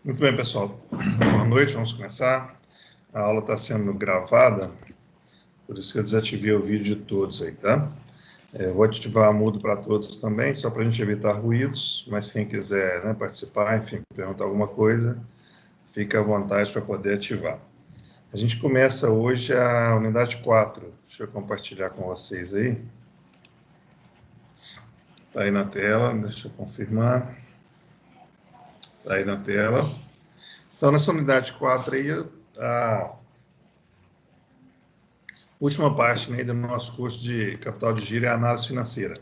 Muito bem, pessoal. Boa noite, vamos começar. A aula está sendo gravada, por isso que eu desativei o vídeo de todos aí, tá? Vou ativar mudo para todos também, só para a gente evitar ruídos, mas quem quiser, né, participar, enfim, perguntar alguma coisa, fica à vontade para poder ativar. A gente começa hoje a unidade 4. Deixa eu compartilhar com vocês aí. Está aí na tela, deixa eu confirmar. Está aí na tela. Então, nessa unidade 4 aí, a última parte, né, do nosso curso de capital de giro é a análise financeira.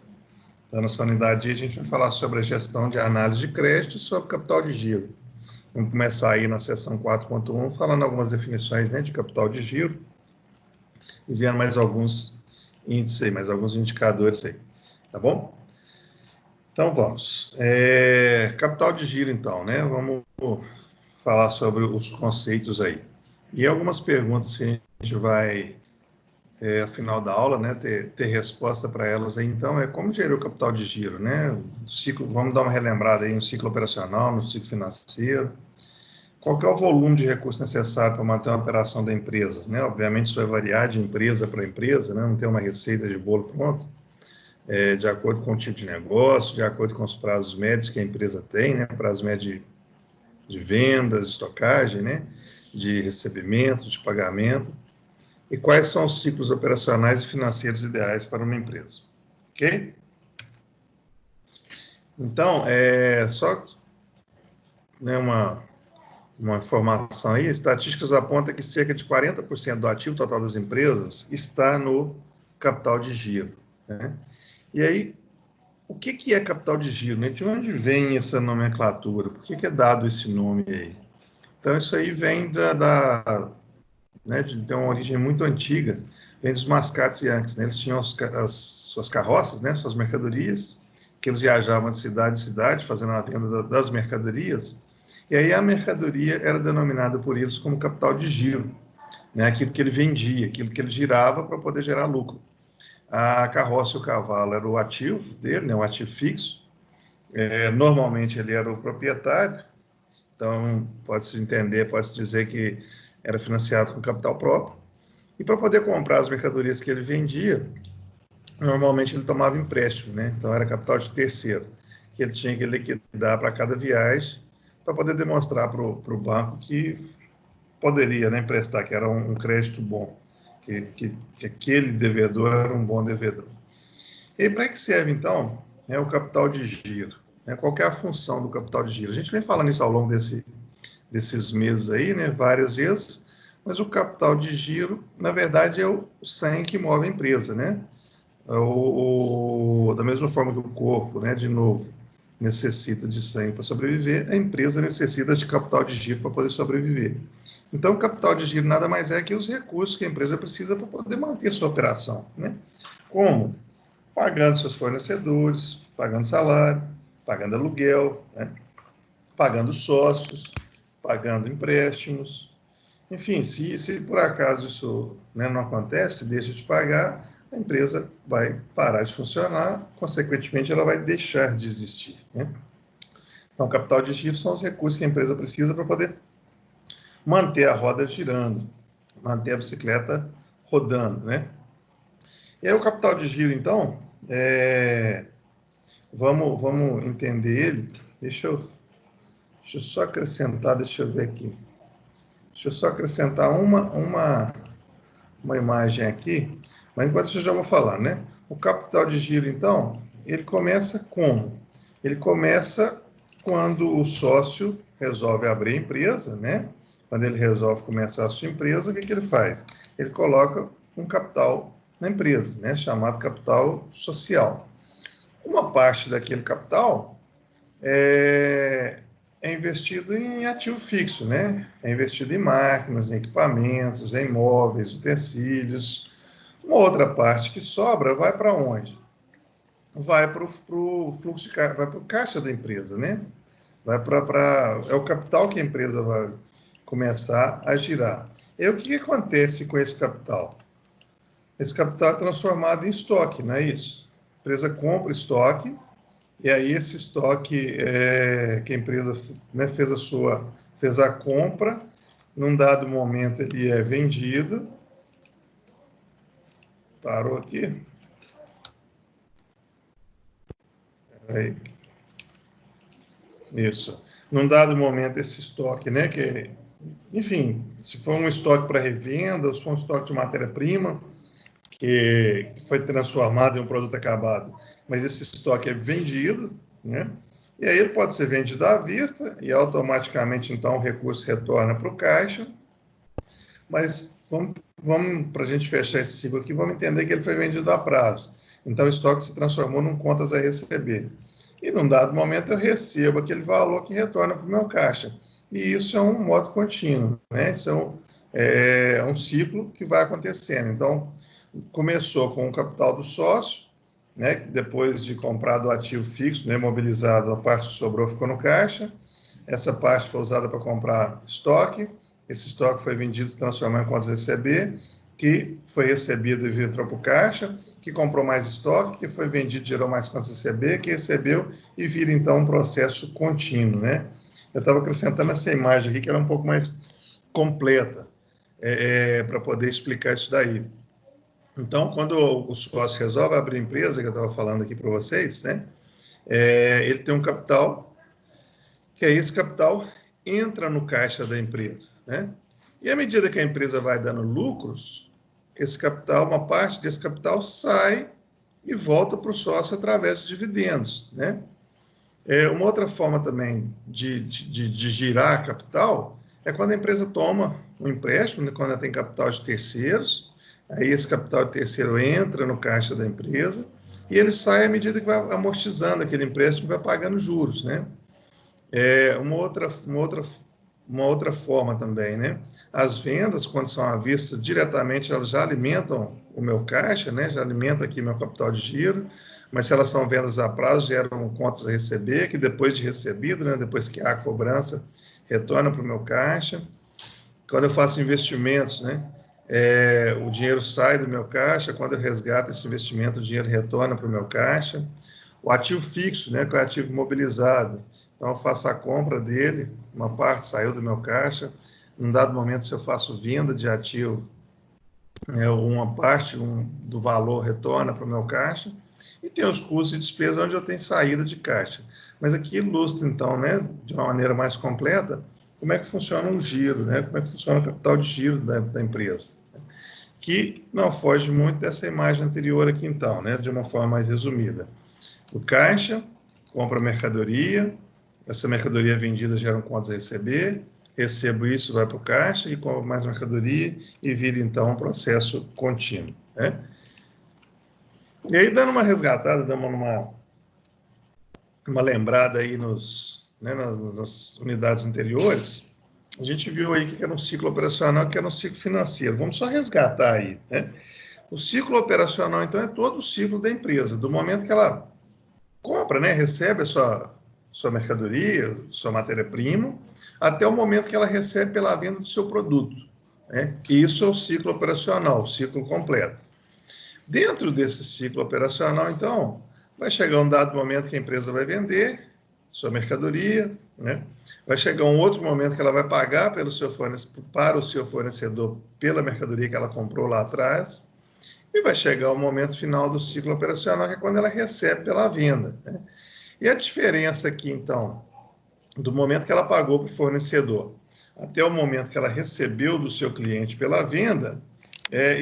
Então, nessa unidade a gente vai falar sobre a gestão de análise de crédito e sobre capital de giro. Vamos começar aí na seção 4.1, falando algumas definições, né, de capital de giro e vendo mais alguns índices aí, mais alguns indicadores aí, tá bom? Então, vamos. Capital de giro, então, né? Vamos falar sobre os conceitos aí. E algumas perguntas que a gente vai, ao final da aula, né, ter resposta para elas aí. Então, como gerir o capital de giro, né? Ciclo, vamos dar uma relembrada aí no ciclo operacional, no ciclo financeiro. Qual que é o volume de recursos necessário para manter uma operação da empresa, né? Obviamente, isso vai variar de empresa para empresa, né? Não tem uma receita de bolo pronto. De acordo com o tipo de negócio, de acordo com os prazos médios que a empresa tem, né? Prazo médio de vendas, de estocagem, né? De recebimento, de pagamento. E quais são os ciclos operacionais e financeiros ideais para uma empresa. Ok? Então, só, né, uma informação aí, estatísticas apontam que cerca de 40% do ativo total das empresas está no capital de giro, né? E aí, o que é capital de giro, né? De onde vem essa nomenclatura? Por que é dado esse nome aí? Então, isso aí vem né, de uma origem muito antiga, vem dos mascates yankees, né? Eles tinham as suas carroças, né, suas mercadorias, que eles viajavam de cidade em cidade, fazendo a venda das mercadorias, e aí a mercadoria era denominada por eles como capital de giro, né, aquilo que ele vendia, aquilo que ele girava para poder gerar lucro. A carroça e o cavalo era o ativo dele, né, um ativo fixo. Normalmente ele era o proprietário, então pode-se entender, pode-se dizer que era financiado com capital próprio. E para poder comprar as mercadorias que ele vendia, normalmente ele tomava empréstimo, né? Então era capital de terceiro, que ele tinha que liquidar para cada viagem, para poder demonstrar para o banco que poderia, né, emprestar, que era um crédito bom, que aquele devedor era um bom devedor. E para que serve, então, o capital de giro? Qual é a função do capital de giro? A gente vem falando isso ao longo desses meses aí, né, várias vezes, mas o capital de giro, na verdade, é o sangue que move a empresa, né? Da mesma forma que o corpo, né, de novo, necessita de sangue para sobreviver, a empresa necessita de capital de giro para poder sobreviver. Então, o capital de giro nada mais é que os recursos que a empresa precisa para poder manter sua operação, né? Como? Pagando seus fornecedores, pagando salário, pagando aluguel, né? Pagando sócios, pagando empréstimos. Enfim, se por acaso isso, né, não acontece, deixa de pagar, a empresa vai parar de funcionar, consequentemente ela vai deixar de existir, né? Então, capital de giro são os recursos que a empresa precisa para poder manter a roda girando, manter a bicicleta rodando, né? E aí o capital de giro, então, vamos entender ele. Deixa eu só acrescentar, deixa eu ver aqui. Deixa eu só acrescentar uma imagem aqui, mas enquanto isso eu já vou falar, né? O capital de giro, então, ele começa como? Ele começa quando o sócio resolve abrir a empresa, né? Quando ele resolve começar a sua empresa, o que ele faz? Ele coloca um capital na empresa, né? Chamado capital social. Uma parte daquele capital é investido em ativo fixo, né? É investido em máquinas, em equipamentos, em móveis, utensílios. Uma outra parte que sobra vai para onde? Vai para o fluxo de caixa, vai para o caixa da empresa, né? É o capital que a empresa vai começar a girar. E aí, o que acontece com esse capital? Esse capital é transformado em estoque, não é isso? A empresa compra estoque, e aí esse estoque que a empresa, né, fez a sua fez a compra, num dado momento ele é vendido. Parou aqui. Aí. Isso. Num dado momento, esse estoque, né, que, enfim, se for um estoque para revenda, ou se for um estoque de matéria-prima, que foi transformado em um produto acabado, mas esse estoque é vendido, né, e aí ele pode ser vendido à vista, e automaticamente, então, o recurso retorna para o caixa, mas vamos para a gente fechar esse ciclo aqui, vamos entender que ele foi vendido a prazo. Então, o estoque se transformou num contas a receber. E, num dado momento, eu recebo aquele valor que retorna para o meu caixa. E isso é um modo contínuo, né? Isso é um ciclo que vai acontecendo. Então, começou com o capital do sócio, né? Que depois de comprado o ativo fixo, né, imobilizado, a parte que sobrou ficou no caixa. Essa parte foi usada para comprar estoque. Esse estoque foi vendido, se transformou em contas a receber, que foi recebido e entrou para o caixa, que comprou mais estoque, que foi vendido, gerou mais contas a receber, que recebeu e vira, então, um processo contínuo, né? Eu estava acrescentando essa imagem aqui, que era um pouco mais completa, para poder explicar isso daí. Então, quando o sócio resolve abrir empresa, que eu estava falando aqui para vocês, né? Ele tem um capital, que é esse capital entra no caixa da empresa, né? E à medida que a empresa vai dando lucros, esse capital, uma parte desse capital sai e volta para o sócio através de dividendos, né? Uma outra forma também de girar capital é quando a empresa toma um empréstimo, né? Quando ela tem capital de terceiros, aí esse capital de terceiro entra no caixa da empresa e ele sai à medida que vai amortizando aquele empréstimo, vai pagando juros, né? Uma outra forma também, né? As vendas, quando são à vista diretamente, elas já alimentam o meu caixa, né? Já alimenta aqui meu capital de giro, mas se elas são vendas a prazo, geram contas a receber, que depois de recebido, né? Depois que há a cobrança, retorna para o meu caixa. Quando eu faço investimentos, né? O dinheiro sai do meu caixa, quando eu resgato esse investimento, o dinheiro retorna para o meu caixa. O ativo fixo, né, que é o ativo imobilizado. Então, eu faço a compra dele, uma parte saiu do meu caixa. Num dado momento, se eu faço venda de ativo, uma parte do valor retorna para o meu caixa. E tem os custos e despesas onde eu tenho saída de caixa. Mas aqui ilustra, então, né, de uma maneira mais completa, como é que funciona um giro, né, como é que funciona o capital de giro da empresa. Que não foge muito dessa imagem anterior aqui, então, né, de uma forma mais resumida. O caixa compra mercadoria, essa mercadoria vendida gera contas a receber, recebo isso, vai para o caixa e compro mais mercadoria e vira, então, um processo contínuo, né? E aí, dando uma resgatada, dando uma lembrada aí nas unidades anteriores, a gente viu aí que era um ciclo operacional, que era um ciclo financeiro. Vamos só resgatar aí, né? O ciclo operacional, então, é todo o ciclo da empresa, do momento que ela compra, né, recebe a sua mercadoria, sua matéria-prima, até o momento que ela recebe pela venda do seu produto, né? Isso é o ciclo operacional, o ciclo completo. Dentro desse ciclo operacional, então, vai chegar um dado momento que a empresa vai vender sua mercadoria, né? Vai chegar um outro momento que ela vai pagar para o seu fornecedor pela mercadoria que ela comprou lá atrás, e vai chegar o momento final do ciclo operacional, que é quando ela recebe pela venda, né? E a diferença aqui, então, do momento que ela pagou para o fornecedor até o momento que ela recebeu do seu cliente pela venda,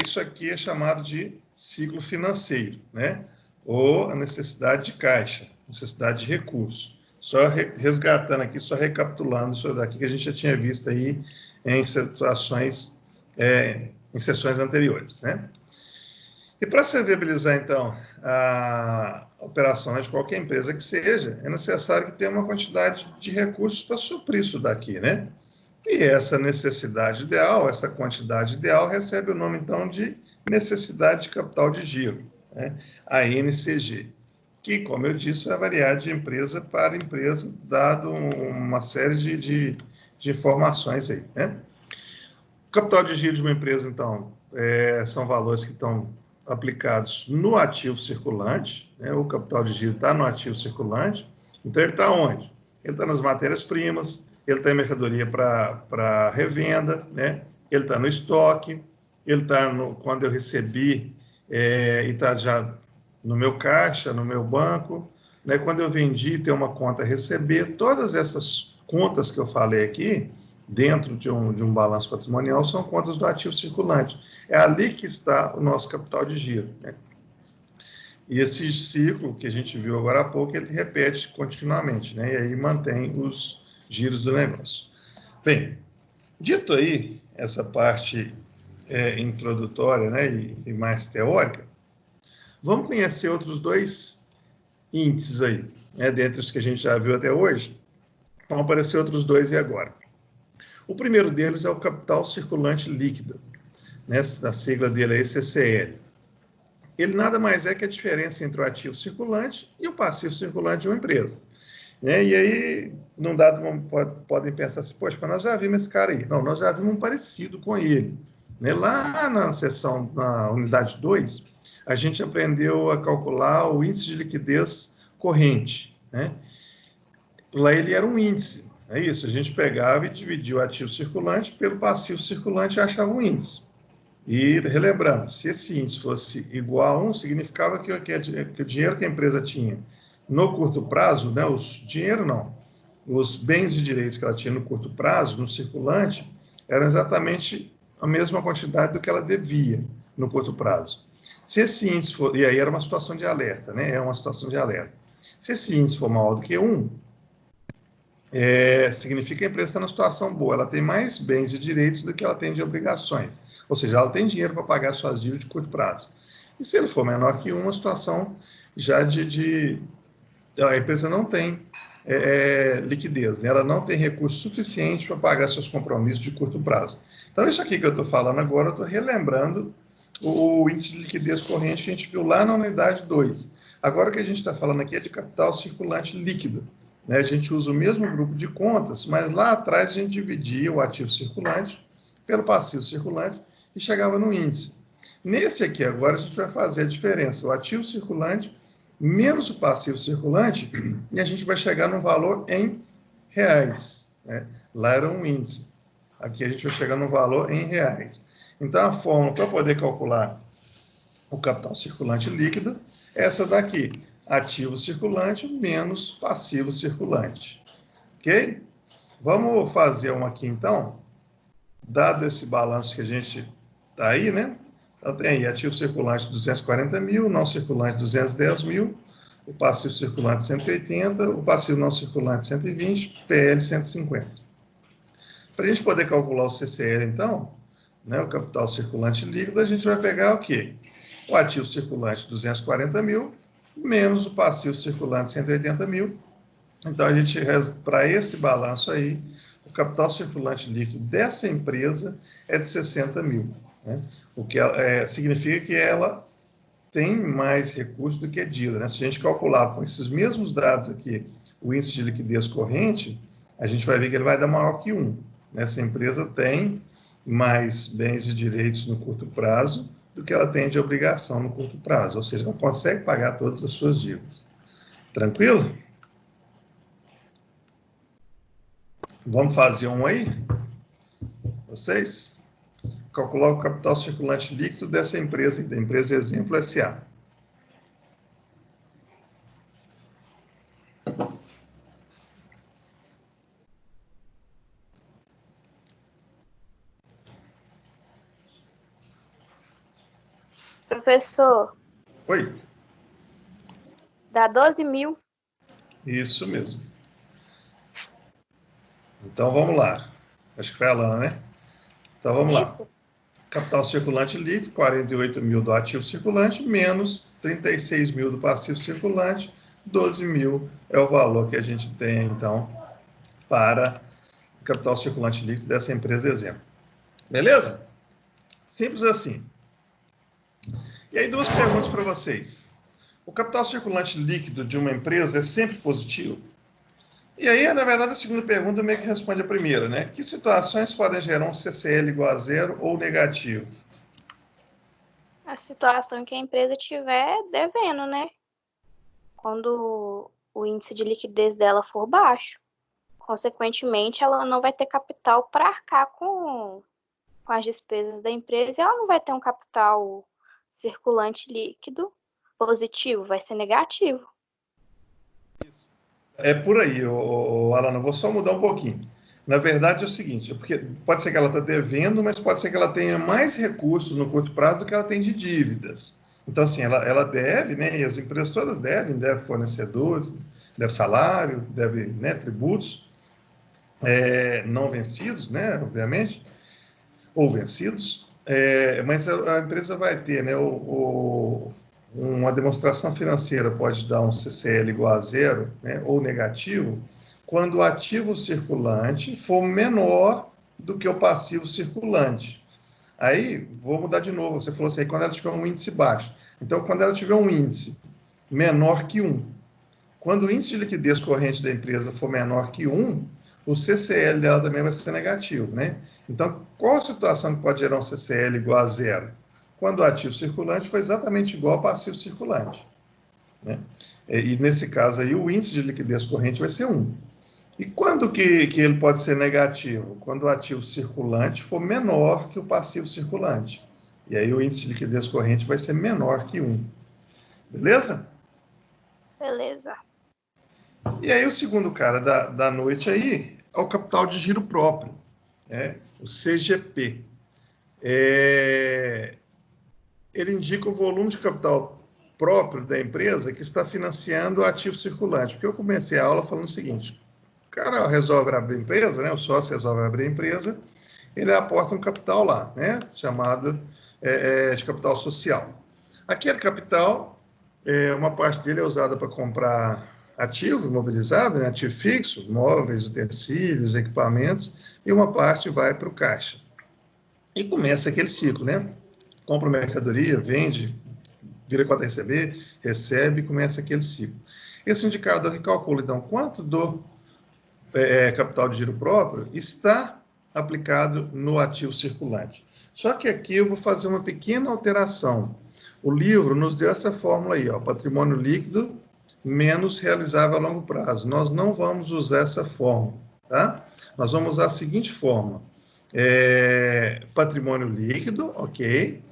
isso aqui é chamado de ciclo financeiro, né? Ou a necessidade de caixa, necessidade de recurso. Só resgatando aqui, só recapitulando isso daqui que a gente já tinha visto aí em situações, em sessões anteriores, né? E para se viabilizar, então, a operação de qualquer empresa que seja, é necessário que tenha uma quantidade de recursos para suprir isso daqui, né? E essa necessidade ideal, essa quantidade ideal, recebe o nome, então, de necessidade de capital de giro, né? A NCG, que, como eu disse, vai variar de empresa para empresa, dado uma série de informações aí, né? O capital de giro de uma empresa, então, são valores que estão aplicados no ativo circulante, né? O capital de giro está no ativo circulante, então ele está onde? Ele está nas matérias-primas, ele está em mercadoria para revenda, né? Ele está no estoque, ele está quando eu recebi e está já no meu caixa, no meu banco, né? Quando eu vendi, tem uma conta a receber. Todas essas contas que eu falei aqui, dentro de um balanço patrimonial, são contas do ativo circulante. É ali que está o nosso capital de giro, né? E esse ciclo que a gente viu agora há pouco, ele repete continuamente, né? E aí mantém os giros do negócio. Bem, dito aí essa parte introdutória, né, e mais teórica, vamos conhecer outros dois índices aí, né, dentre os que a gente já viu até hoje. Vão aparecer outros dois e agora. O primeiro deles é o capital circulante líquido, né, a sigla dele é CCL. Ele nada mais é que a diferença entre o ativo circulante e o passivo circulante de uma empresa. Né? E aí, num dado momento, podem pensar assim, poxa, mas nós já vimos esse cara aí. Não, nós já vimos um parecido com ele. Né? Lá na seção, na unidade 2, a gente aprendeu a calcular o índice de liquidez corrente. Né? Lá ele era um índice. É isso, a gente pegava e dividia o ativo circulante pelo passivo circulante e achava um índice. E relembrando, se esse índice fosse igual a 1, significava que o dinheiro que a empresa tinha no curto prazo, né, os bens e direitos que ela tinha no curto prazo, no circulante, eram exatamente a mesma quantidade do que ela devia no curto prazo. Se esse índice for, e aí era uma situação de alerta, né, é uma situação de alerta. Se esse índice for maior do que 1, significa que a empresa está numa situação boa, ela tem mais bens e direitos do que ela tem de obrigações, ou seja, ela tem dinheiro para pagar suas dívidas de curto prazo. E se ele for menor que 1, uma situação já a empresa não tem liquidez, né? Ela não tem recurso suficiente para pagar seus compromissos de curto prazo. Então, isso aqui que eu estou falando agora, eu estou relembrando o índice de liquidez corrente que a gente viu lá na unidade 2. Agora o que a gente está falando aqui é de capital circulante líquido. Né? A gente usa o mesmo grupo de contas, mas lá atrás a gente dividia o ativo circulante pelo passivo circulante e chegava no índice. Nesse aqui agora a gente vai fazer a diferença, o ativo circulante menos o passivo circulante, e a gente vai chegar num valor em reais. Né? Lá era um índice. Aqui a gente vai chegar num valor em reais. Então, a fórmula para poder calcular o capital circulante líquido é essa daqui. Ativo circulante menos passivo circulante. Ok? Vamos fazer uma aqui, então. Dado esse balanço que a gente está aí, né? Então, tem aí ativo circulante 240 mil, não circulante 210 mil, o passivo circulante 180, o passivo não circulante 120, PL 150. Para a gente poder calcular o CCL, então, né, o capital circulante líquido, a gente vai pegar o quê? O ativo circulante 240 mil, menos o passivo circulante 180 mil. Então, a gente, para esse balanço aí, o capital circulante líquido dessa empresa é de 60 mil. Né? O que significa que ela tem mais recursos do que a dívida. Né? Se a gente calcular com esses mesmos dados aqui o índice de liquidez corrente, a gente vai ver que ele vai dar maior que 1. Essa empresa tem mais bens e direitos no curto prazo do que ela tem de obrigação no curto prazo, ou seja, ela consegue pagar todas as suas dívidas. Tranquilo? Vamos fazer um aí? Vocês? Calcular o capital circulante líquido dessa empresa, da empresa Exemplo S.A. Professor, Oi? dá 12 mil. Isso mesmo. Então, vamos lá. Acho que foi a Alana, né? Então, vamos lá. Isso? Capital circulante líquido, 48 mil do ativo circulante, menos 36 mil do passivo circulante, 12 mil é o valor que a gente tem, então, para o capital circulante líquido dessa empresa Exemplo. Beleza? Simples assim. E aí, duas perguntas para vocês. O capital circulante líquido de uma empresa é sempre positivo? E aí, na verdade, a segunda pergunta meio que responde a primeira, né? Que situações podem gerar um CCL igual a zero ou negativo? A situação que a empresa tiver devendo, né? Quando o índice de liquidez dela for baixo. Consequentemente, ela não vai ter capital para arcar com as despesas da empresa e ela não vai ter um capital circulante líquido positivo, vai ser negativo. É por aí, Alana, eu vou só mudar um pouquinho. Na verdade é o seguinte, porque pode ser que ela está devendo, mas pode ser que ela tenha mais recursos no curto prazo do que ela tem de dívidas. Então, assim, ela deve, né, e as empresas todas deve fornecedores, deve salário, deve, né, tributos, não vencidos, né, obviamente, ou vencidos, mas a empresa vai ter, né, uma demonstração financeira pode dar um CCL igual a zero, né, ou negativo, quando o ativo circulante for menor do que o passivo circulante. Aí, vou mudar de novo, você falou assim, quando ela tiver um índice baixo. Então, quando ela tiver um índice menor que 1, quando o índice de liquidez corrente da empresa for menor que 1, o CCL dela também vai ser negativo, né? Então, qual a situação que pode gerar um CCL igual a zero? Quando o ativo circulante for exatamente igual ao passivo circulante, né? E nesse caso aí, o índice de liquidez corrente vai ser 1. E quando que ele pode ser negativo? Quando o ativo circulante for menor que o passivo circulante. E aí o índice de liquidez corrente vai ser menor que 1. Beleza? Beleza. E aí o segundo cara da noite aí é o capital de giro próprio, né? O CGP. Ele indica o volume de capital próprio da empresa que está financiando o ativo circulante. Porque eu comecei a aula falando o seguinte, o cara resolve abrir a empresa, né? O sócio resolve abrir a empresa, ele aporta um capital lá, né? Chamado de capital social. Aquele capital, uma parte dele é usada para comprar ativo imobilizado, né? Ativo fixo, móveis, utensílios, equipamentos, e uma parte vai para o caixa. E começa aquele ciclo, né? Compra mercadoria, vende, vira cota a receber, recebe, começa aquele ciclo. Esse indicador que calcula, então, quanto do capital de giro próprio está aplicado no ativo circulante. Só que aqui eu vou fazer uma pequena alteração. O livro nos deu essa fórmula aí, ó, patrimônio líquido menos realizável a longo prazo. Nós não vamos usar essa fórmula, tá? Nós vamos usar a seguinte fórmula. Patrimônio líquido, ok,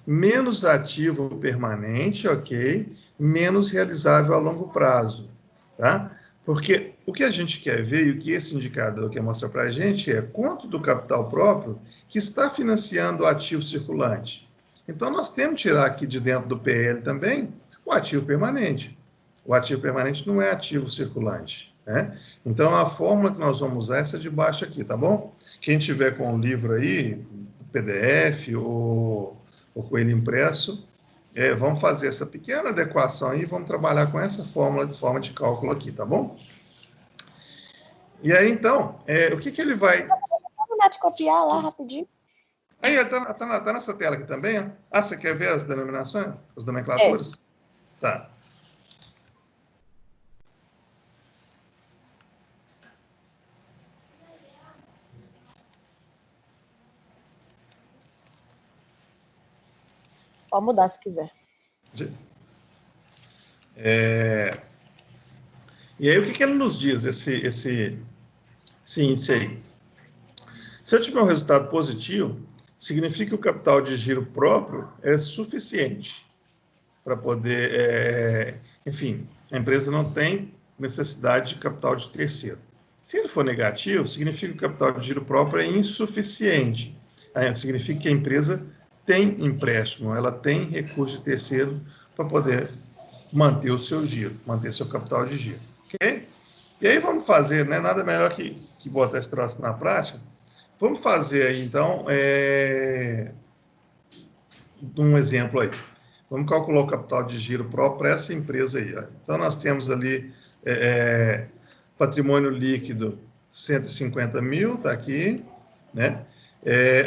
menos ativo permanente, ok, menos realizável a longo prazo, tá? Porque o que a gente quer ver e o que esse indicador quer mostrar para a gente é quanto do capital próprio que está financiando o ativo circulante. Então, nós temos que tirar aqui de dentro do PL também o ativo permanente. O ativo permanente não é ativo circulante, né? Então, a fórmula que nós vamos usar é essa de baixo aqui, tá bom? Quem tiver com o livro aí, PDF ou com ele impresso, vamos fazer essa pequena adequação aí e vamos trabalhar com essa fórmula de forma de cálculo aqui, tá bom? E aí, então, o que ele vai... Vou terminar de copiar lá rapidinho. Aí, tá nessa tela aqui também, ó. Ah, você quer ver as denominações, as nomenclaturas? Tá. Pode mudar se quiser. E aí, o que ele nos diz, esse índice aí? Se eu tiver um resultado positivo, significa que o capital de giro próprio é suficiente para poder... enfim, a empresa não tem necessidade de capital de terceiro. Se ele for negativo, significa que o capital de giro próprio é insuficiente. Significa que a empresa tem empréstimo, ela tem recurso de terceiro para poder manter o seu giro, manter seu capital de giro. Ok? E aí vamos fazer, né? Nada melhor que botar esse troço na prática. Vamos fazer aí, então, um exemplo aí. Vamos calcular o capital de giro próprio para essa empresa aí. Ó. Então, nós temos ali patrimônio líquido 150 mil, está aqui, né?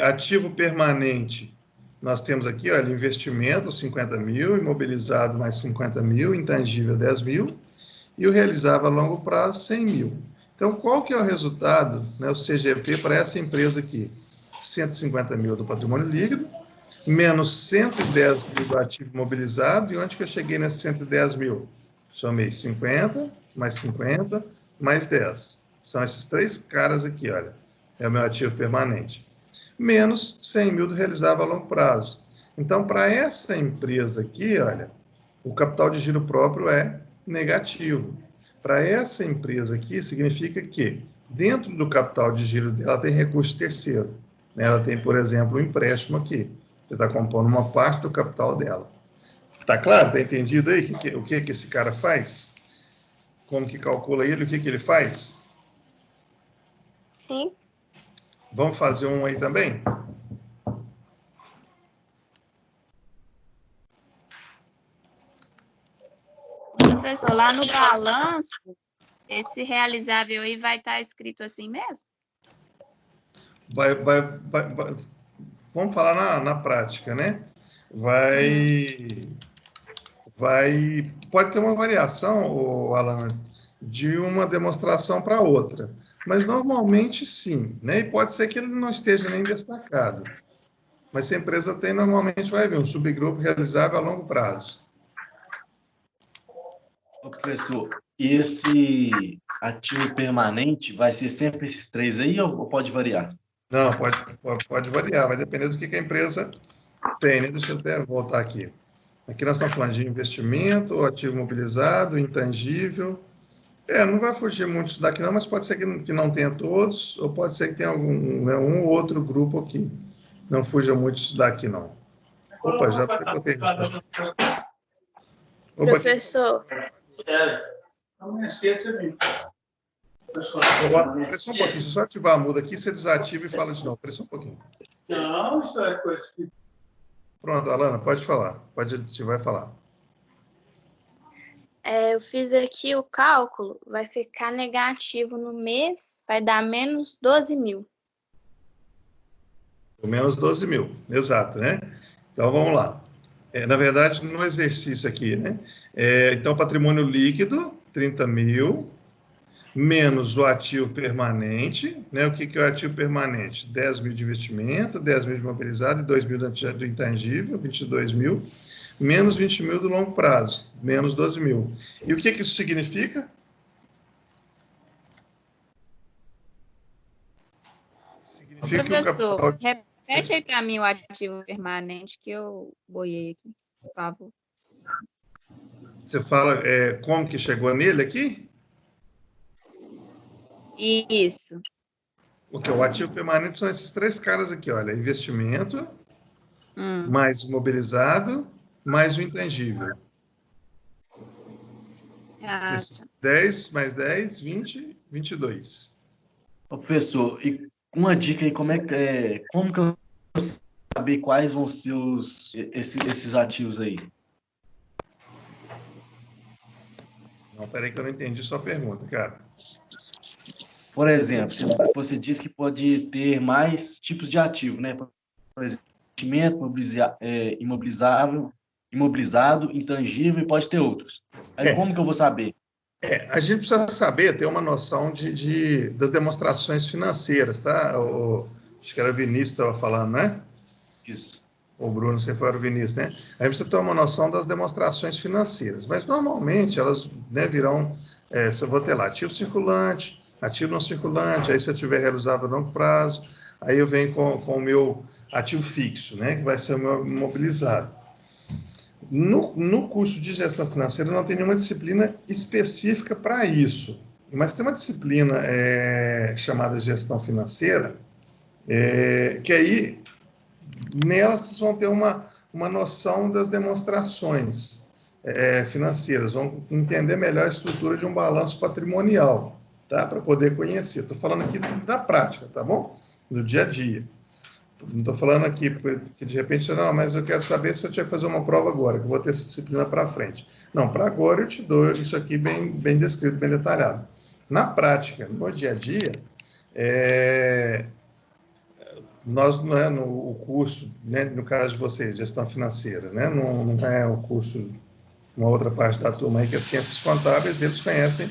Ativo permanente, nós temos aqui, olha, investimento 50 mil, imobilizado mais 50 mil, intangível 10 mil, e o realizável a longo prazo 100 mil. Então, qual que é o resultado, né, o CGP para essa empresa aqui? 150 mil do patrimônio líquido, menos 110 mil do ativo imobilizado, e onde que eu cheguei nesses 110 mil? Somei 50, mais 50, mais 10. São esses três caras aqui, olha. É o meu ativo permanente. Menos 100 mil do realizável a longo prazo. Então, para essa empresa aqui, olha, o capital de giro próprio é negativo. Para essa empresa aqui, significa que dentro do capital de giro dela tem recurso terceiro. Ela tem, por exemplo, um empréstimo aqui, que está compondo uma parte do capital dela. Tá claro? Tá entendido aí o que esse cara faz? Como que calcula ele? O que ele faz? Sim. Vamos fazer um aí também? Professor, lá no balanço, esse realizável aí vai estar escrito assim mesmo? Vamos falar na prática, né? Pode ter uma variação, Alana, de uma demonstração para outra, mas normalmente sim, né? E pode ser que ele não esteja nem destacado. Mas se a empresa tem, normalmente vai vir um subgrupo realizável a longo prazo. Professor, e esse ativo permanente vai ser sempre esses três aí ou pode variar? Não, pode variar, vai depender do que a empresa tem, né? Deixa eu até voltar aqui. Aqui nós estamos falando de investimento, ativo mobilizado, intangível. Não vai fugir muito disso daqui não, mas pode ser que não tenha todos, ou pode ser que tenha um ou outro grupo aqui. Não fuja muito disso daqui não. Opa, já botei resposta. Professor. Pressa um pouquinho, deixa eu só ativar a muda aqui, você desativa e fala de novo. Pressa um pouquinho. Não, isso é coisa que... Pronto, Alana, pode falar. Pode ativar e falar. Eu fiz aqui o cálculo, vai ficar negativo no mês, vai dar menos 12 mil. Menos 12 mil, exato, né? Então, vamos lá. Na verdade, no exercício aqui, né? Então, patrimônio líquido, 30 mil, menos o ativo permanente, né? O que é o ativo permanente? 10 mil de investimento, 10 mil de mobilizado e 2 mil do intangível, 22 mil, menos 20 mil do longo prazo, menos 12 mil. E o que isso significa? Significa professor, que o capital... repete aí para mim o ativo permanente que eu boiei aqui, por favor. Você fala como que chegou nele aqui? Isso. O ativo permanente são esses três caras aqui, olha, investimento, mais mobilizado, mais o intangível. Esses 10 mais 10, 20, 22. Professor, e uma dica aí, como que eu saber quais vão ser esses ativos aí? Não, peraí que eu não entendi sua pergunta, cara. Por exemplo, você disse que pode ter mais tipos de ativo, né? Por exemplo, investimento, imobilizado, intangível e pode ter outros. Aí como que eu vou saber? A gente precisa saber, ter uma noção das demonstrações financeiras, tá? Acho que era o Vinícius que estava falando, né? Isso. O Bruno, se for o Vinícius, né? Aí precisa ter uma noção das demonstrações financeiras. Mas, normalmente, elas, né, virão... se eu vou ter lá, ativo circulante, ativo não circulante, aí se eu tiver realizável a longo prazo, aí eu venho com o meu ativo fixo, né? Que vai ser o meu imobilizado. No curso de gestão financeira não tem nenhuma disciplina específica para isso, mas tem uma disciplina chamada gestão financeira, que aí nelas vocês vão ter uma noção das demonstrações financeiras, vão entender melhor a estrutura de um balanço patrimonial, tá? Para poder conhecer. Estou falando aqui da prática, tá bom? Do dia a dia. Não estou falando aqui porque de repente, não, mas eu quero saber se eu tiver que fazer uma prova agora, que eu vou ter essa disciplina para frente. Não, para agora eu te dou isso aqui bem descrito, bem detalhado. Na prática, no dia a dia, nós, né, o curso, né, no caso de vocês, gestão financeira, né, não é o curso, uma outra parte da turma aí que é ciências contábeis, eles conhecem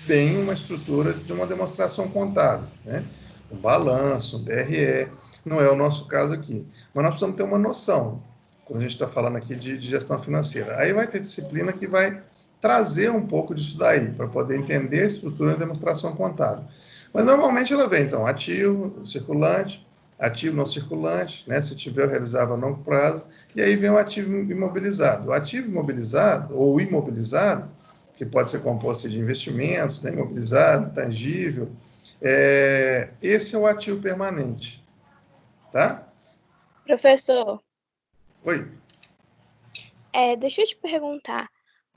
bem uma estrutura de uma demonstração contábil, né, um balanço, um DRE. Não é o nosso caso aqui. Mas nós precisamos ter uma noção, quando a gente está falando aqui de gestão financeira. Aí vai ter disciplina que vai trazer um pouco disso daí, para poder entender a estrutura da demonstração contábil. Mas normalmente ela vem, então, ativo, circulante, ativo não circulante, né, se tiver o realizável a longo prazo, e aí vem o ativo imobilizado. O ativo imobilizado, ou imobilizado, que pode ser composto de investimentos, né, imobilizado, tangível, esse é o ativo permanente, tá? Professor, Oi. deixa eu te perguntar,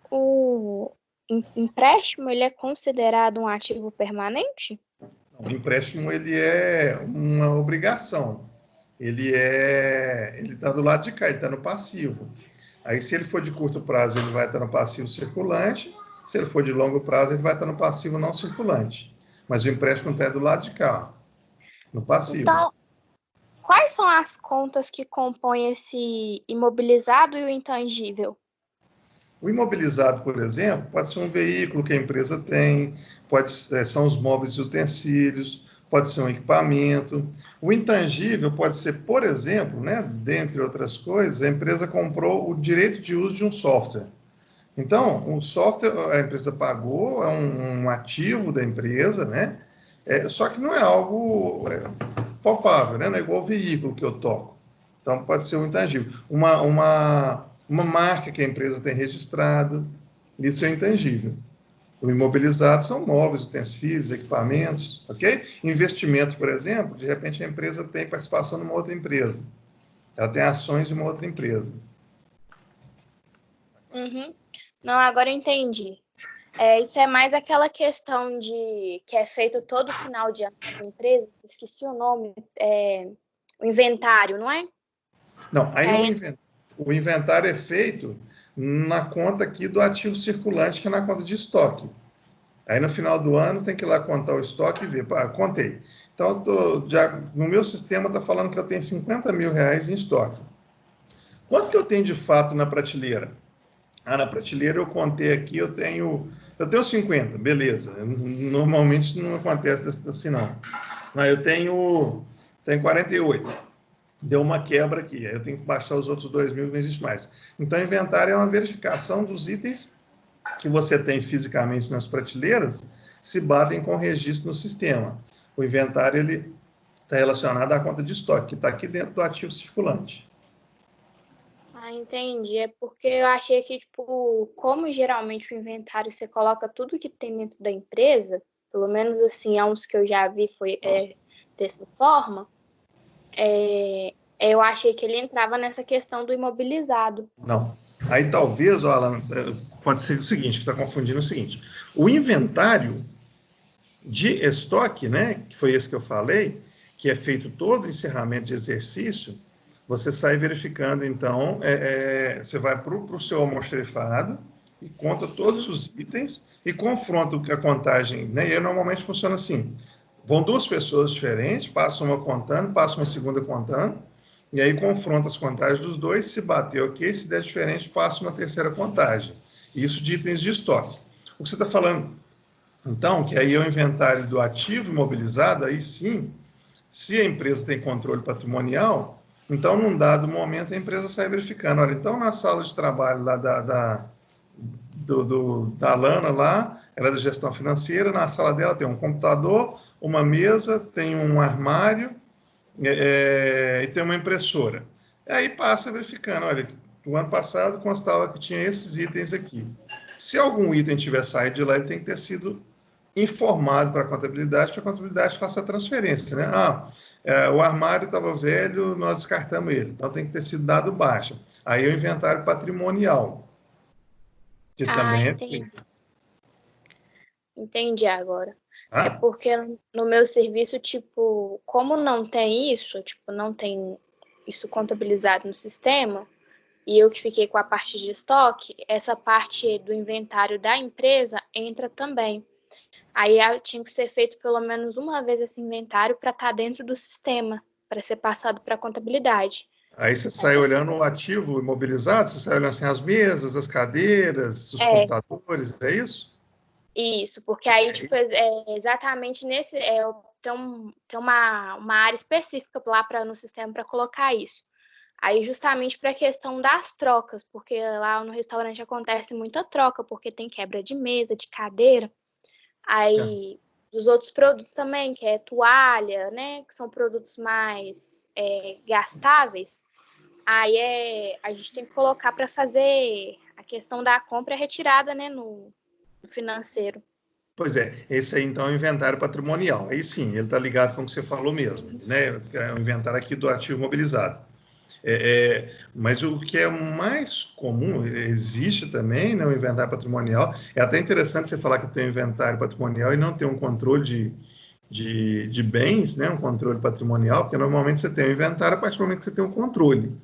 o empréstimo, ele é considerado um ativo permanente? O empréstimo, ele é uma obrigação. Ele está do lado de cá, ele está no passivo. Aí, se ele for de curto prazo, ele vai estar no passivo circulante. Se ele for de longo prazo, ele vai estar no passivo não circulante. Mas o empréstimo está do lado de cá, no passivo. Então, quais são as contas que compõem esse imobilizado e o intangível? O imobilizado, por exemplo, pode ser um veículo que a empresa tem, são os móveis e utensílios, pode ser um equipamento. O intangível pode ser, por exemplo, né, dentre outras coisas, a empresa comprou o direito de uso de um software. Então, o software a empresa pagou, é um ativo da empresa, né? Só que não é algo palpável, né? Não é igual o veículo que eu toco. Então, pode ser um intangível. Uma marca que a empresa tem registrado, isso é intangível. O imobilizado são móveis, utensílios, equipamentos, ok? Investimento, por exemplo, de repente a empresa tem participação numa outra empresa. Ela tem ações de uma outra empresa. Uhum. Não, agora eu entendi. Isso é mais aquela questão de que é feito todo final de ano nas empresas, esqueci o nome, o inventário, não é? Não, aí o inventário é feito na conta aqui do ativo circulante, que é na conta de estoque. Aí no final do ano tem que ir lá contar o estoque e ver, contei. Então, no meu sistema está falando que eu tenho 50 mil reais em estoque. Quanto que eu tenho de fato na prateleira? Na prateleira eu contei aqui, eu tenho 50, beleza. Normalmente não acontece assim, não. Não, eu tenho 48. Deu uma quebra aqui, aí eu tenho que baixar os outros 2.000 que não existe mais. Então, inventário é uma verificação dos itens que você tem fisicamente nas prateleiras, se batem com o registro no sistema. O inventário ele está relacionado à conta de estoque, que está aqui dentro do ativo circulante. Entendi. É porque eu achei que, tipo, como geralmente o inventário você coloca tudo que tem dentro da empresa, pelo menos assim, há uns que eu já vi foi dessa forma, eu achei que ele entrava nessa questão do imobilizado. Não. Aí talvez, Alan, pode ser o seguinte, que está confundindo o seguinte. O inventário de estoque, né, que foi esse que eu falei, que é feito todo o encerramento de exercício, você sai verificando, então, você vai para o seu almoxarifado e conta todos os itens e confronta a contagem, né, e aí normalmente funciona assim, vão duas pessoas diferentes, passam uma contando, passam uma segunda contando, e aí confronta as contagens dos dois, se bater ok, se der diferente, passa uma terceira contagem. Isso de itens de estoque. O que você está falando, então, que aí é o inventário do ativo imobilizado, aí sim, se a empresa tem controle patrimonial, então, num dado momento, a empresa sai verificando. Olha, então, na sala de trabalho lá da Lana, lá, ela é da gestão financeira, na sala dela tem um computador, uma mesa, tem um armário, e tem uma impressora. Aí passa verificando, olha, o ano passado constava que tinha esses itens aqui. Se algum item tiver saído de lá, ele tem que ter sido informado para a contabilidade faça a transferência, né? O armário estava velho, nós descartamos ele, então tem que ter sido dado baixa. Aí é o inventário patrimonial, que também é feito. Entendi agora. É porque no meu serviço, tipo, como não tem isso, tipo, não tem isso contabilizado no sistema, e eu que fiquei com a parte de estoque, essa parte do inventário da empresa entra também. Aí tinha que ser feito pelo menos uma vez esse inventário para estar dentro do sistema, para ser passado para a contabilidade. Aí você sai olhando o ativo imobilizado, você sai olhando assim, as mesas, as cadeiras, os computadores, é isso? Isso, porque aí, tipo, exatamente nesse. Tem uma área específica lá no sistema para colocar isso. Aí, justamente para a questão das trocas, porque lá no restaurante acontece muita troca, porque tem quebra de mesa, de cadeira. Aí, dos outros produtos também, que é toalha, né? Que são produtos mais gastáveis. Aí a gente tem que colocar para fazer a questão da compra e retirada, né? No financeiro. Pois é, esse aí então é o inventário patrimonial. Aí sim, ele está ligado com o que você falou mesmo, né? É o inventário aqui do ativo mobilizado. Mas o que é mais comum, existe também, né, o inventário patrimonial. É até interessante você falar que tem um inventário patrimonial e não tem um controle de bens, né, um controle patrimonial, porque normalmente você tem o inventário a partir do momento que você tem um controle.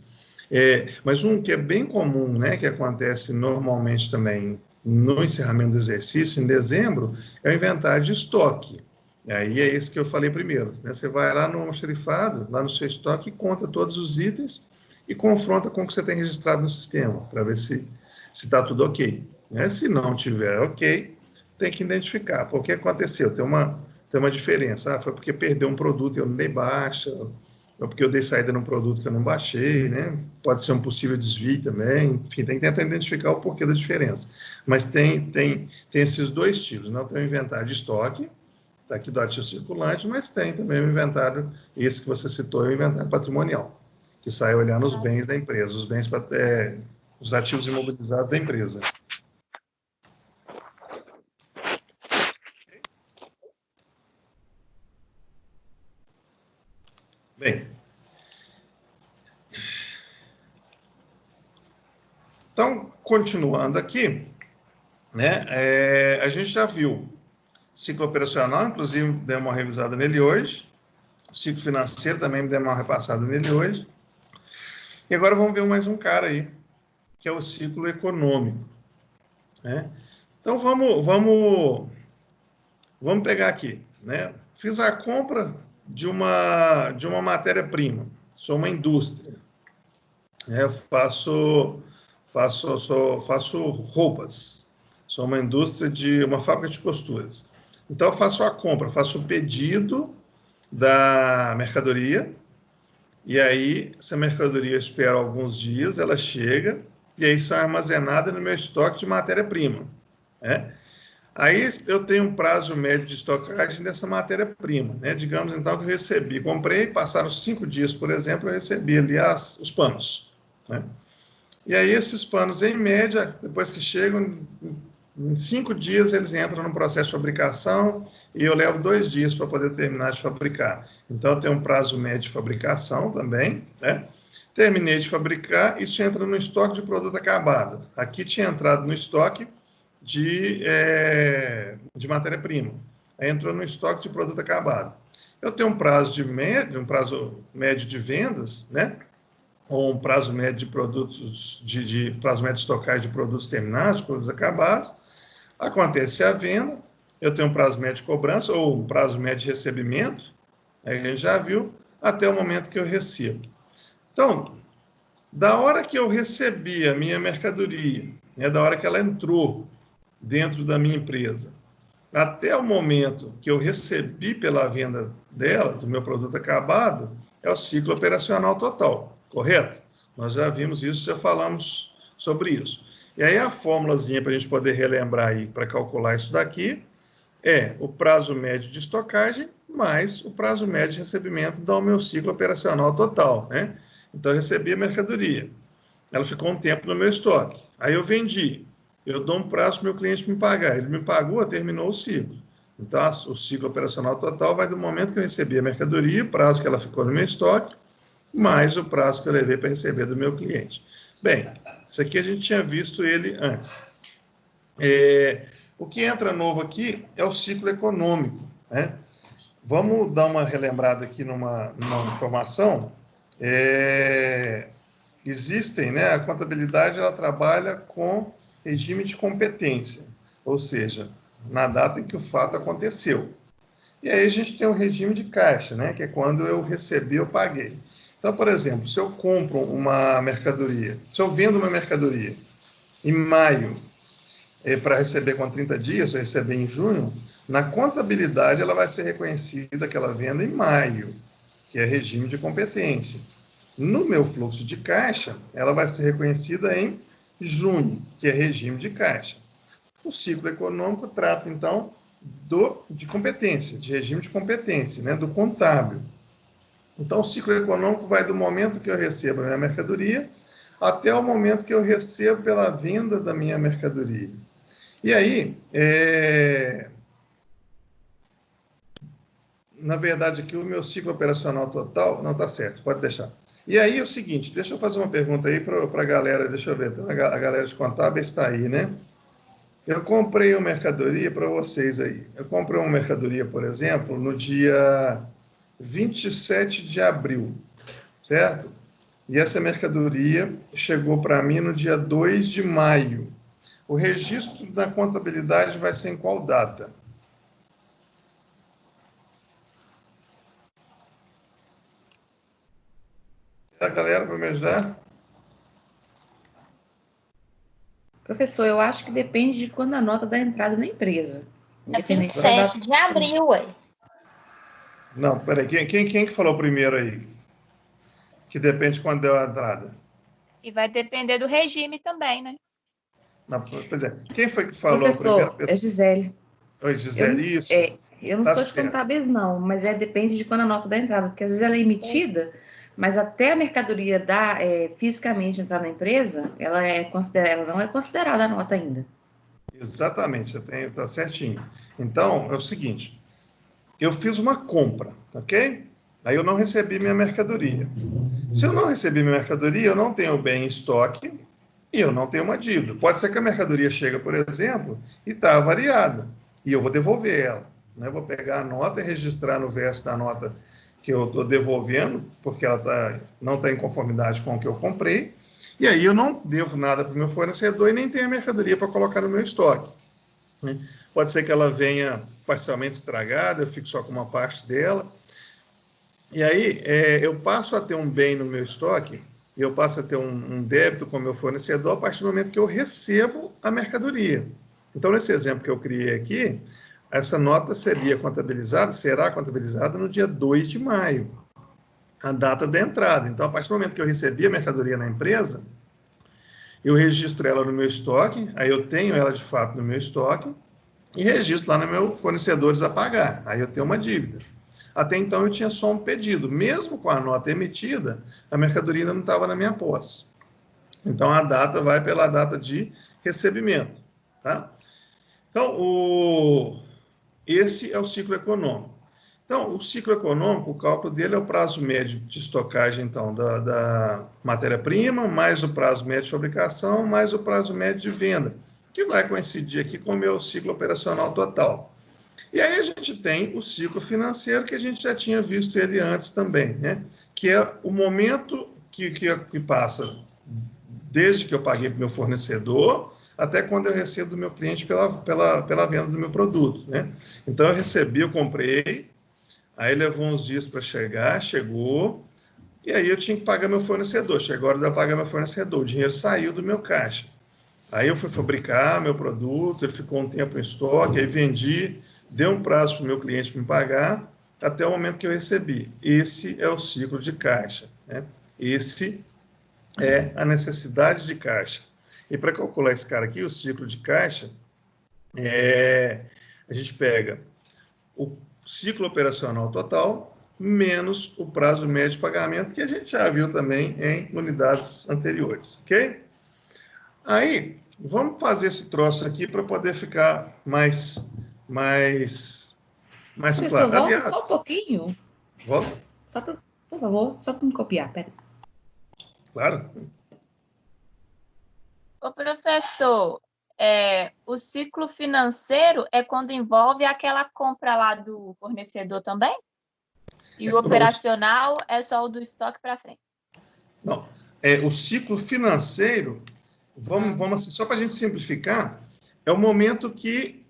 Mas um que é bem comum, né, que acontece normalmente também no encerramento do exercício, em dezembro, é o inventário de estoque. Aí é esse que eu falei primeiro, né? Você vai lá no almoxarifado, lá no seu estoque, conta todos os itens e confronta com o que você tem registrado no sistema, para ver se está tudo ok. Né? Se não tiver ok, tem que identificar. Porque aconteceu? Tem uma diferença. Foi porque perdeu um produto e eu não dei baixa, ou porque eu dei saída num produto que eu não baixei, né? Pode ser um possível desvio também. Enfim, tem que tentar identificar o porquê da diferença. Mas tem esses dois tipos. Não tem o inventário de estoque, está aqui do ativo circulante, mas tem também o inventário, esse que você citou, é o inventário patrimonial, que sai olhando os bens da empresa, os ativos imobilizados da empresa. Bem, então, continuando aqui, né, a gente já viu ciclo operacional, inclusive deu uma revisada nele hoje, o ciclo financeiro também deu uma repassada nele hoje, e agora vamos ver mais um cara aí, que é o ciclo econômico. Né? Então, vamos pegar aqui. Né? Fiz a compra de uma matéria-prima, sou uma indústria. Né? Eu faço roupas, sou uma indústria de uma fábrica de costuras. Então, eu faço a compra, faço o pedido da mercadoria, e aí, essa mercadoria espera alguns dias, ela chega, e aí são armazenadas no meu estoque de matéria-prima. Né? Aí eu tenho um prazo médio de estocagem dessa matéria-prima. Né? Digamos, então, que eu recebi, comprei, passaram 5 dias, por exemplo, eu recebi ali os panos. Né? E aí esses panos, em média, depois que chegam, em 5 dias eles entram no processo de fabricação e eu levo 2 dias para poder terminar de fabricar. Então, eu tenho um prazo médio de fabricação também, né? Terminei de fabricar, isso entra no estoque de produto acabado. Aqui tinha entrado no estoque de matéria-prima. Aí entrou no estoque de produto acabado. Eu tenho um prazo médio de vendas, né? Ou um prazo médio de produtos, prazo médio de estocagem de produtos terminados, de produtos acabados. Acontece a venda, eu tenho um prazo médio de cobrança ou um prazo médio de recebimento, a gente já viu, até o momento que eu recebo. Então, da hora que eu recebi a minha mercadoria, né, da hora que ela entrou dentro da minha empresa, até o momento que eu recebi pela venda dela, do meu produto acabado, é o ciclo operacional total, correto? Nós já vimos isso, já falamos sobre isso. E aí a fórmulazinha para a gente poder relembrar aí, para calcular isso daqui, é o prazo médio de estocagem mais o prazo médio de recebimento do meu ciclo operacional total, né? Então, eu recebi a mercadoria, ela ficou um tempo no meu estoque, aí eu vendi, eu dou um prazo para o meu cliente me pagar, ele me pagou, terminou o ciclo. Então, o ciclo operacional total vai do momento que eu recebi a mercadoria, o prazo que ela ficou no meu estoque, mais o prazo que eu levei para receber do meu cliente. Bem, isso aqui a gente tinha visto ele antes. O que entra novo aqui é o ciclo econômico. Né? Vamos dar uma relembrada aqui numa informação. Existem, né, a contabilidade ela trabalha com regime de competência, ou seja, na data em que o fato aconteceu. E aí a gente tem o regime de caixa, né, que é quando eu recebi, eu paguei. Então, por exemplo, se eu compro uma mercadoria, se eu vendo uma mercadoria em maio para receber com 30 dias, ou receber em junho, na contabilidade ela vai ser reconhecida aquela venda em maio, que é regime de competência. No meu fluxo de caixa, ela vai ser reconhecida em junho, que é regime de caixa. O ciclo econômico trata, então, de competência, de regime de competência, né, do contábil. Então, o ciclo econômico vai do momento que eu recebo a minha mercadoria até o momento que eu recebo pela venda da minha mercadoria. E aí, na verdade, aqui o meu ciclo operacional total não está certo, pode deixar. E aí, é o seguinte, deixa eu fazer uma pergunta aí para a galera, deixa eu ver, então, a galera de contábeis está aí, né? Eu comprei uma mercadoria para vocês aí. Eu comprei uma mercadoria, por exemplo, no dia 27 de abril, certo? E essa mercadoria chegou para mim no dia 2 de maio. O registro da contabilidade vai ser em qual data? A galera vai me ajudar? Professor, eu acho que depende de quando a nota dá entrada na empresa. É 27 de abril, ué. Não, peraí. Quem que falou primeiro aí? Que depende de quando deu a entrada. E vai depender do regime também, né? Não, pois é. Quem foi que falou Professor, primeiro? é Gisele. Oi, Gisele, isso. Eu não Tá sou de certo. contábeis, não, mas depende de quando a nota dá entrada, porque às vezes ela é emitida, mas até a mercadoria fisicamente entrar na empresa, ela não é considerada a nota ainda. Exatamente, você está certinho. Então, é o seguinte, eu fiz uma compra, ok? Aí eu não recebi minha mercadoria. Se eu não recebi minha mercadoria, eu não tenho bem em estoque e eu não tenho uma dívida. Pode ser que a mercadoria chegue, por exemplo, e está avariada, e eu vou devolver ela. Né? Vou pegar a nota e registrar no verso da nota que eu estou devolvendo, porque ela não está em conformidade com o que eu comprei, e aí eu não devo nada para o meu fornecedor e nem tenho a mercadoria para colocar no meu estoque. Né? Pode ser que ela venha parcialmente estragada, eu fico só com uma parte dela. E aí eu passo a ter um bem no meu estoque, e eu passo a ter um débito com o meu fornecedor a partir do momento que eu recebo a mercadoria. Então, nesse exemplo que eu criei aqui, essa nota será contabilizada no dia 2 de maio, a data da entrada. Então, a partir do momento que eu recebi a mercadoria na empresa, eu registro ela no meu estoque, aí eu tenho ela de fato no meu estoque, e registro lá no meu fornecedores a pagar, aí eu tenho uma dívida. Até então eu tinha só um pedido, mesmo com a nota emitida, a mercadoria ainda não estava na minha posse. Então a data vai pela data de recebimento. Tá? Então, esse é o ciclo econômico. Então, o ciclo econômico, o cálculo dele é o prazo médio de estocagem, então, da matéria-prima, mais o prazo médio de fabricação, mais o prazo médio de venda, que vai coincidir aqui com o meu ciclo operacional total. E aí a gente tem o ciclo financeiro, que a gente já tinha visto ele antes também, né? Que é o momento que passa desde que eu paguei para o meu fornecedor até quando eu recebo do meu cliente pela venda do meu produto, né? Então, eu comprei, aí levou uns dias para chegar, chegou, e aí eu tinha que pagar meu fornecedor. Chegou a hora de eu pagar meu fornecedor, o dinheiro saiu do meu caixa. Aí eu fui fabricar meu produto, ele ficou um tempo em estoque, aí vendi, dei um prazo para o meu cliente me pagar, até o momento que eu recebi. Esse é o ciclo de caixa, né? Esse é a necessidade de caixa. E para calcular esse cara aqui, o ciclo de caixa, a gente pega o ciclo operacional total menos o prazo médio de pagamento, que a gente já viu também em unidades anteriores, ok? Aí, vamos fazer esse troço aqui para poder ficar mais Professor, claro. volta Aliás, só um pouquinho. volta? Por favor, só para me copiar, pera. Claro. Ô, professor, o ciclo financeiro é quando envolve aquela compra lá do fornecedor também? E o operacional é só o do estoque para frente? Não. O ciclo financeiro, vamos assim, só para a gente simplificar, é o momento que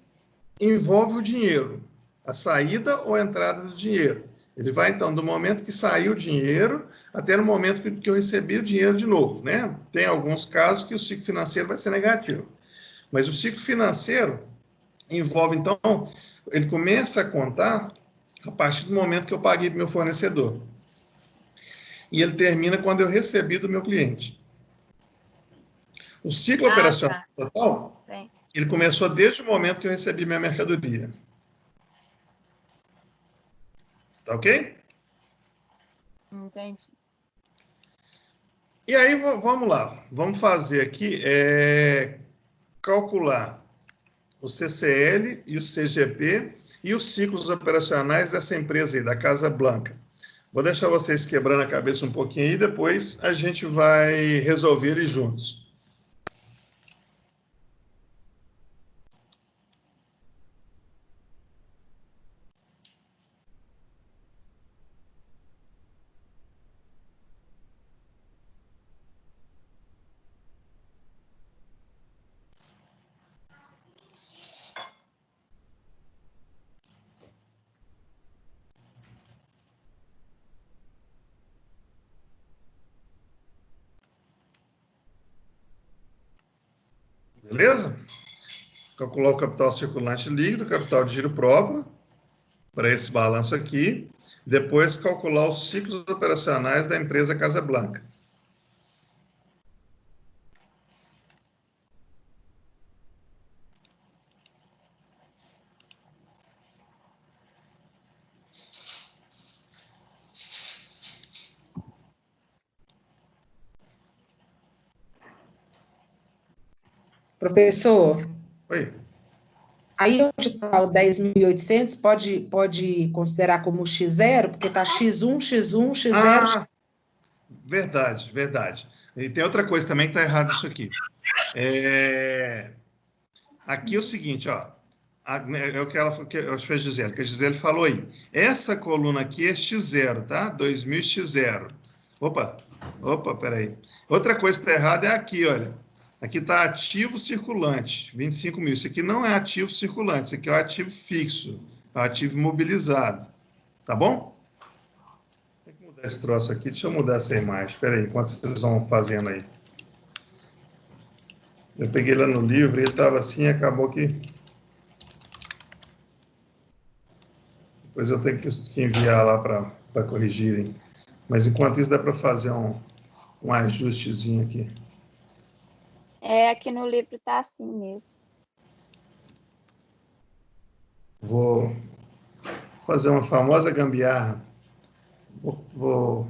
envolve o dinheiro, a saída ou a entrada do dinheiro. Ele vai, então, do momento que saiu o dinheiro até no momento que eu recebi o dinheiro de novo, né? Tem alguns casos que o ciclo financeiro vai ser negativo. Mas o ciclo financeiro envolve, então, ele começa a contar a partir do momento que eu paguei para o meu fornecedor. e ele termina quando eu recebi do meu cliente. O ciclo Ah, operacional tá. total, Tem. ele começou desde o momento que eu recebi minha mercadoria. Tá ok? Entendi. E aí, vamos lá. Vamos fazer aqui, calcular o CCL e o CGP e os ciclos operacionais dessa empresa aí, da Casa Blanca. Vou deixar vocês quebrando a cabeça um pouquinho aí, depois a gente vai resolver eles juntos. Beleza? Calcular o capital circulante líquido, o capital de giro próprio, para esse balanço aqui. Depois, calcular os ciclos operacionais da empresa Casa Blanca. Professor, Oi. aí onde está o 10.800, pode considerar como X0, porque está X1, X1, X0. Ah, verdade, verdade. E tem outra coisa também que está errado isso aqui. Aqui é o seguinte, ó. É o que ela que eu fez Gisele, que a Gisele falou aí. Essa coluna aqui é X0, tá? 2000 X0. Opa, peraí. Outra coisa que está errada é aqui, olha. Aqui está ativo circulante, 25 mil. Isso aqui não é ativo circulante, isso aqui é o ativo fixo, é o ativo imobilizado. Tá bom? Tem que mudar esse troço aqui. Deixa eu mudar essa imagem. Espera aí, enquanto vocês vão fazendo aí. Eu peguei lá no livro e ele estava assim e acabou que... Depois eu tenho que enviar lá para corrigirem. Mas enquanto isso dá para fazer um ajustezinho aqui. Aqui no livro tá assim mesmo. Vou fazer uma famosa gambiarra. Vou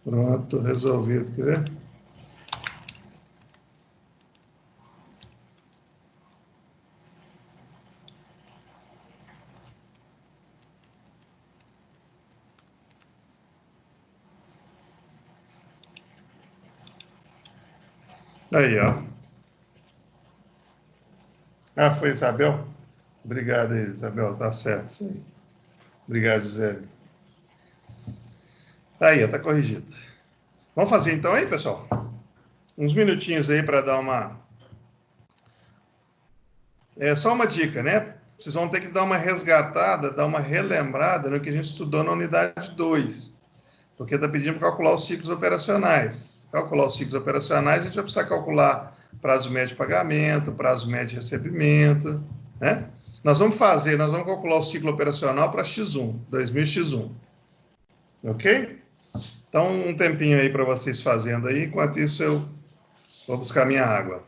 Pronto, resolvido. Quer ver? Aí, ó. Ah, foi Isabel? Obrigado, Isabel. Tá certo isso aí. Obrigado, Gisele. Aí, ó, tá corrigido. Vamos fazer então aí, pessoal? Uns minutinhos aí para dar uma... É só uma dica, né? Vocês vão ter que dar uma resgatada, dar uma relembrada no que a gente estudou na unidade 2, porque está pedindo para calcular os ciclos operacionais. Calcular os ciclos operacionais, a gente vai precisar calcular prazo médio de pagamento, prazo médio de recebimento, né? Nós vamos calcular o ciclo operacional para X1, 2000 X1, ok? Então, um tempinho aí para vocês fazendo aí, enquanto isso eu vou buscar minha água.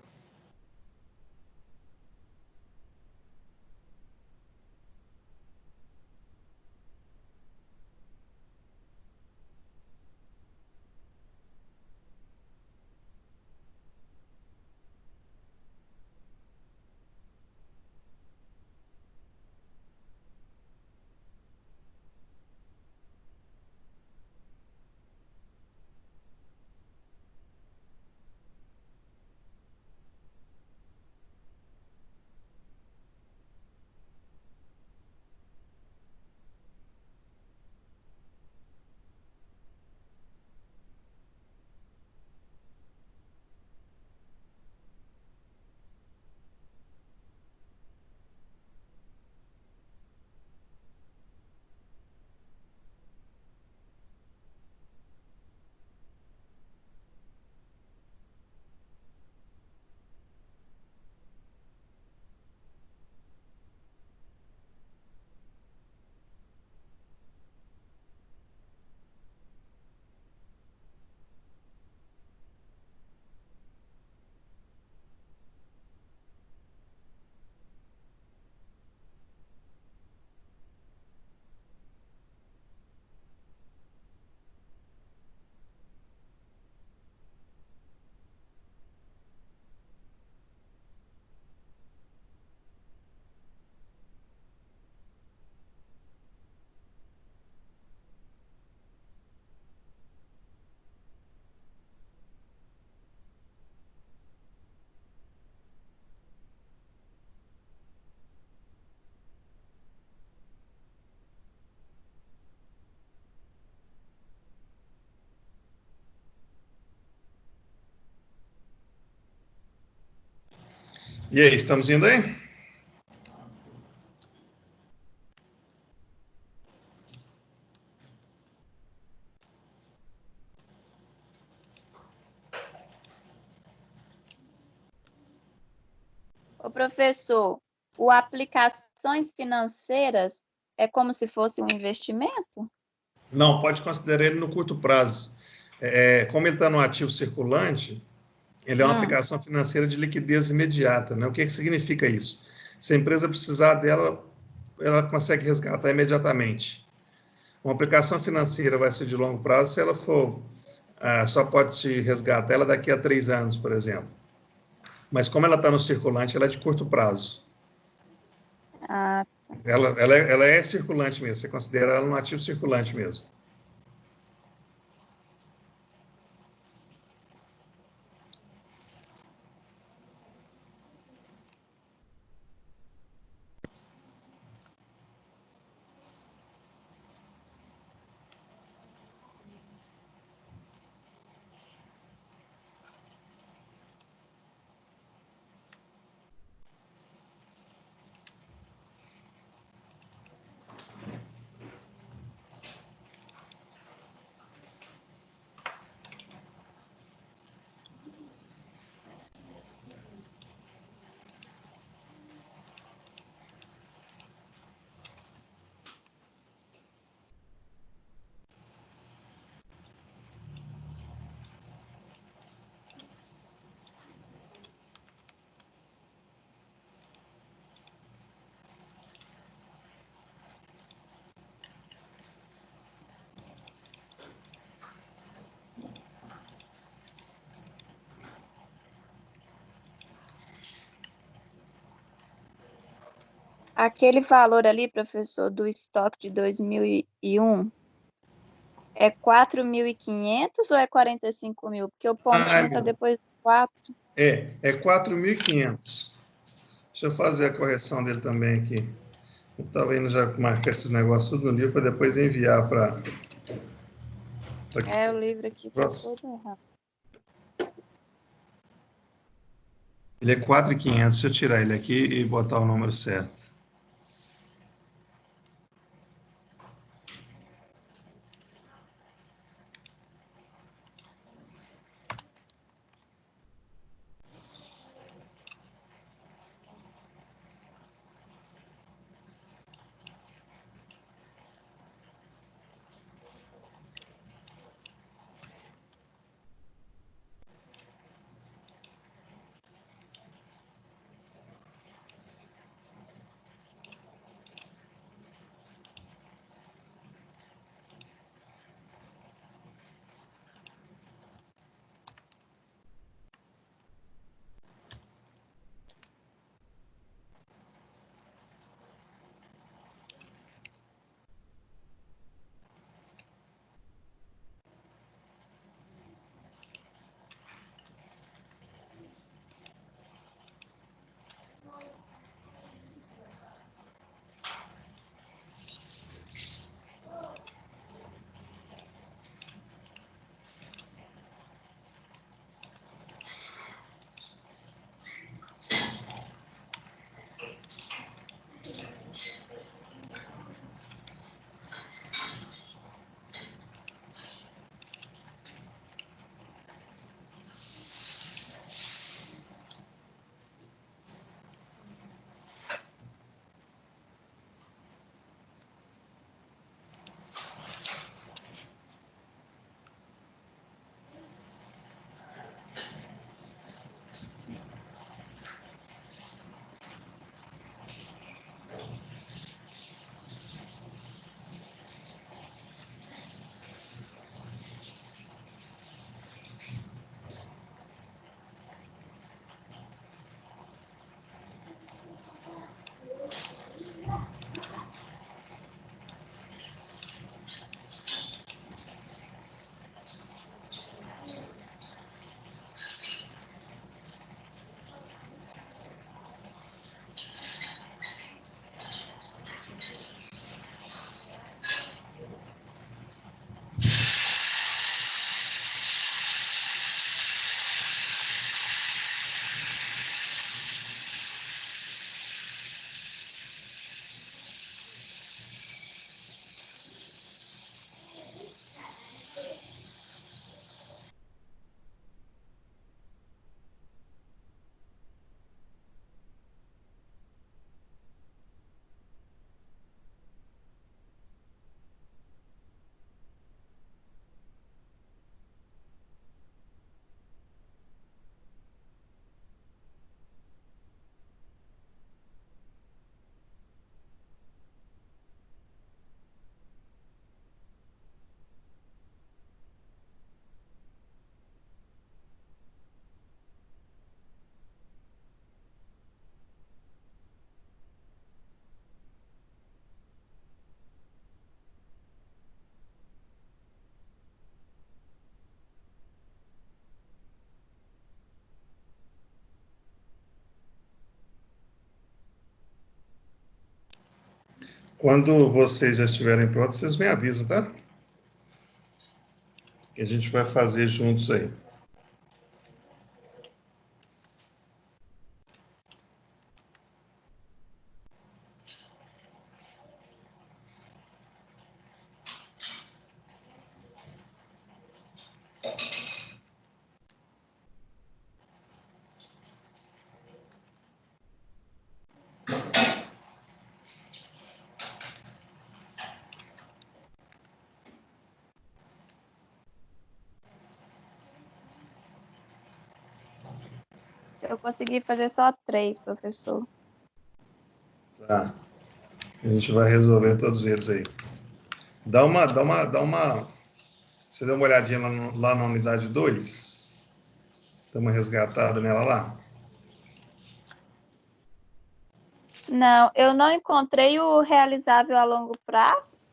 E aí, estamos indo aí? Ô, professor, o aplicações financeiras é como se fosse um investimento? Não, pode considerar ele no curto prazo. Como ele está no ativo circulante, ele é uma aplicação financeira de liquidez imediata, né? O que significa isso? Se a empresa precisar dela, ela consegue resgatar imediatamente. Uma aplicação financeira vai ser de longo prazo se ela for, só pode se resgatar ela daqui a 3 anos, por exemplo. Mas como ela está no circulante, ela é de curto prazo. Ah, Ela é circulante mesmo, você considera ela um ativo circulante mesmo. aquele valor ali, professor, do estoque de 2001 é 4.500 ou é 45.000? Porque o pontinho está depois do 4. É 4.500. Deixa eu fazer a correção dele também aqui. Eu estava indo já marcar esses negócios tudo no livro para depois enviar para. O livro aqui está todo errado. Ele é 4.500. Deixa eu tirar ele aqui e botar o número certo. Quando vocês já estiverem prontos, vocês me avisam, tá? Que a gente vai fazer juntos aí. Eu consegui fazer só 3, professor. Tá. A gente vai resolver todos eles aí. Dá uma... Você deu uma olhadinha lá na unidade 2? Dá uma resgatada nela lá? Não, eu não encontrei o realizável a longo prazo.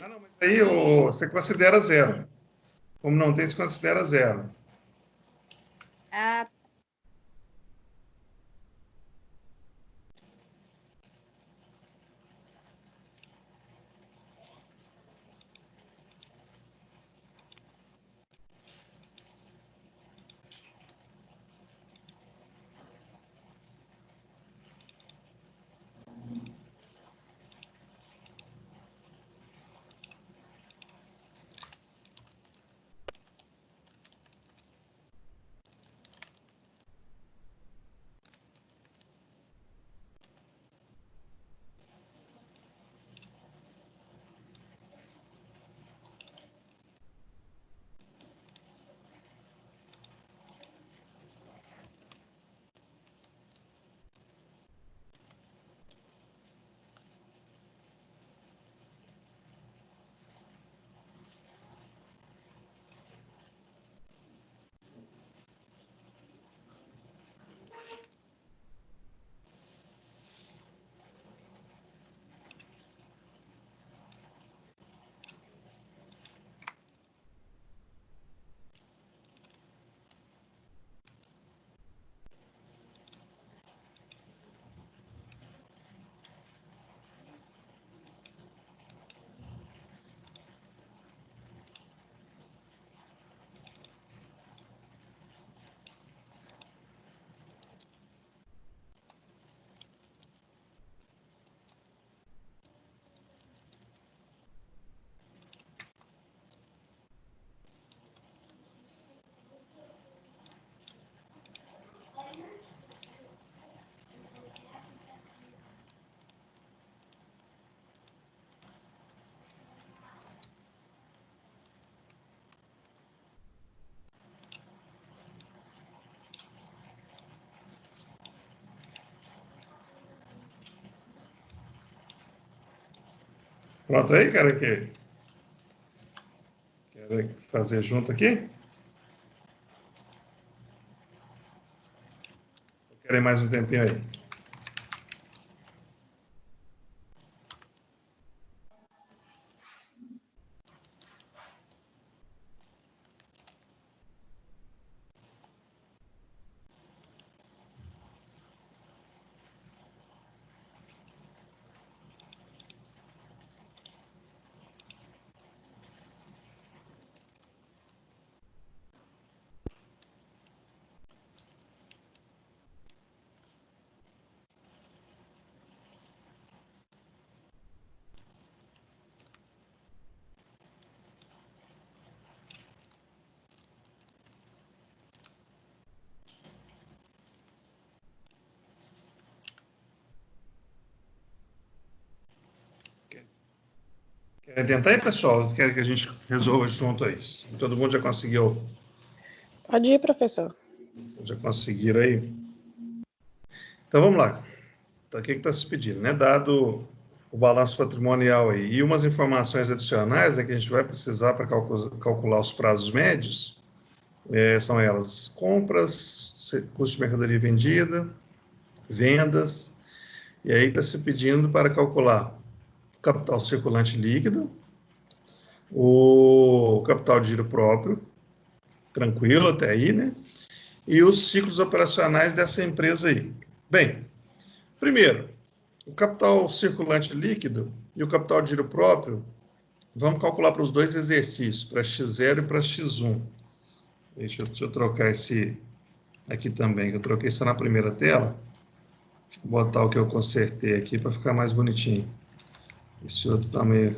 Ah, não, mas aí você considera 0. Como não tem, se considera 0. Ah, Pronto aí, cara, quer fazer junto aqui? Ou querem mais um tempinho aí? Querem tentar aí, pessoal? Querem que a gente resolva junto aí? Todo mundo já conseguiu? Pode ir, professor. Já conseguiram aí? Então, vamos lá. Então, o que está se pedindo, né? Dado o balanço patrimonial aí e umas informações adicionais, né, que a gente vai precisar para calcular os prazos médios, são elas: compras, custo de mercadoria vendida, vendas, e aí está se pedindo para calcular o capital circulante líquido, o capital de giro próprio, tranquilo até aí, né? E os ciclos operacionais dessa empresa aí. Bem, primeiro, O capital circulante líquido e o capital de giro próprio, vamos calcular para os dois exercícios, para X0 e para X1. Deixa eu trocar esse aqui também, que eu troquei só na primeira tela. Vou botar o que eu consertei aqui para ficar mais bonitinho. Esse outro está meio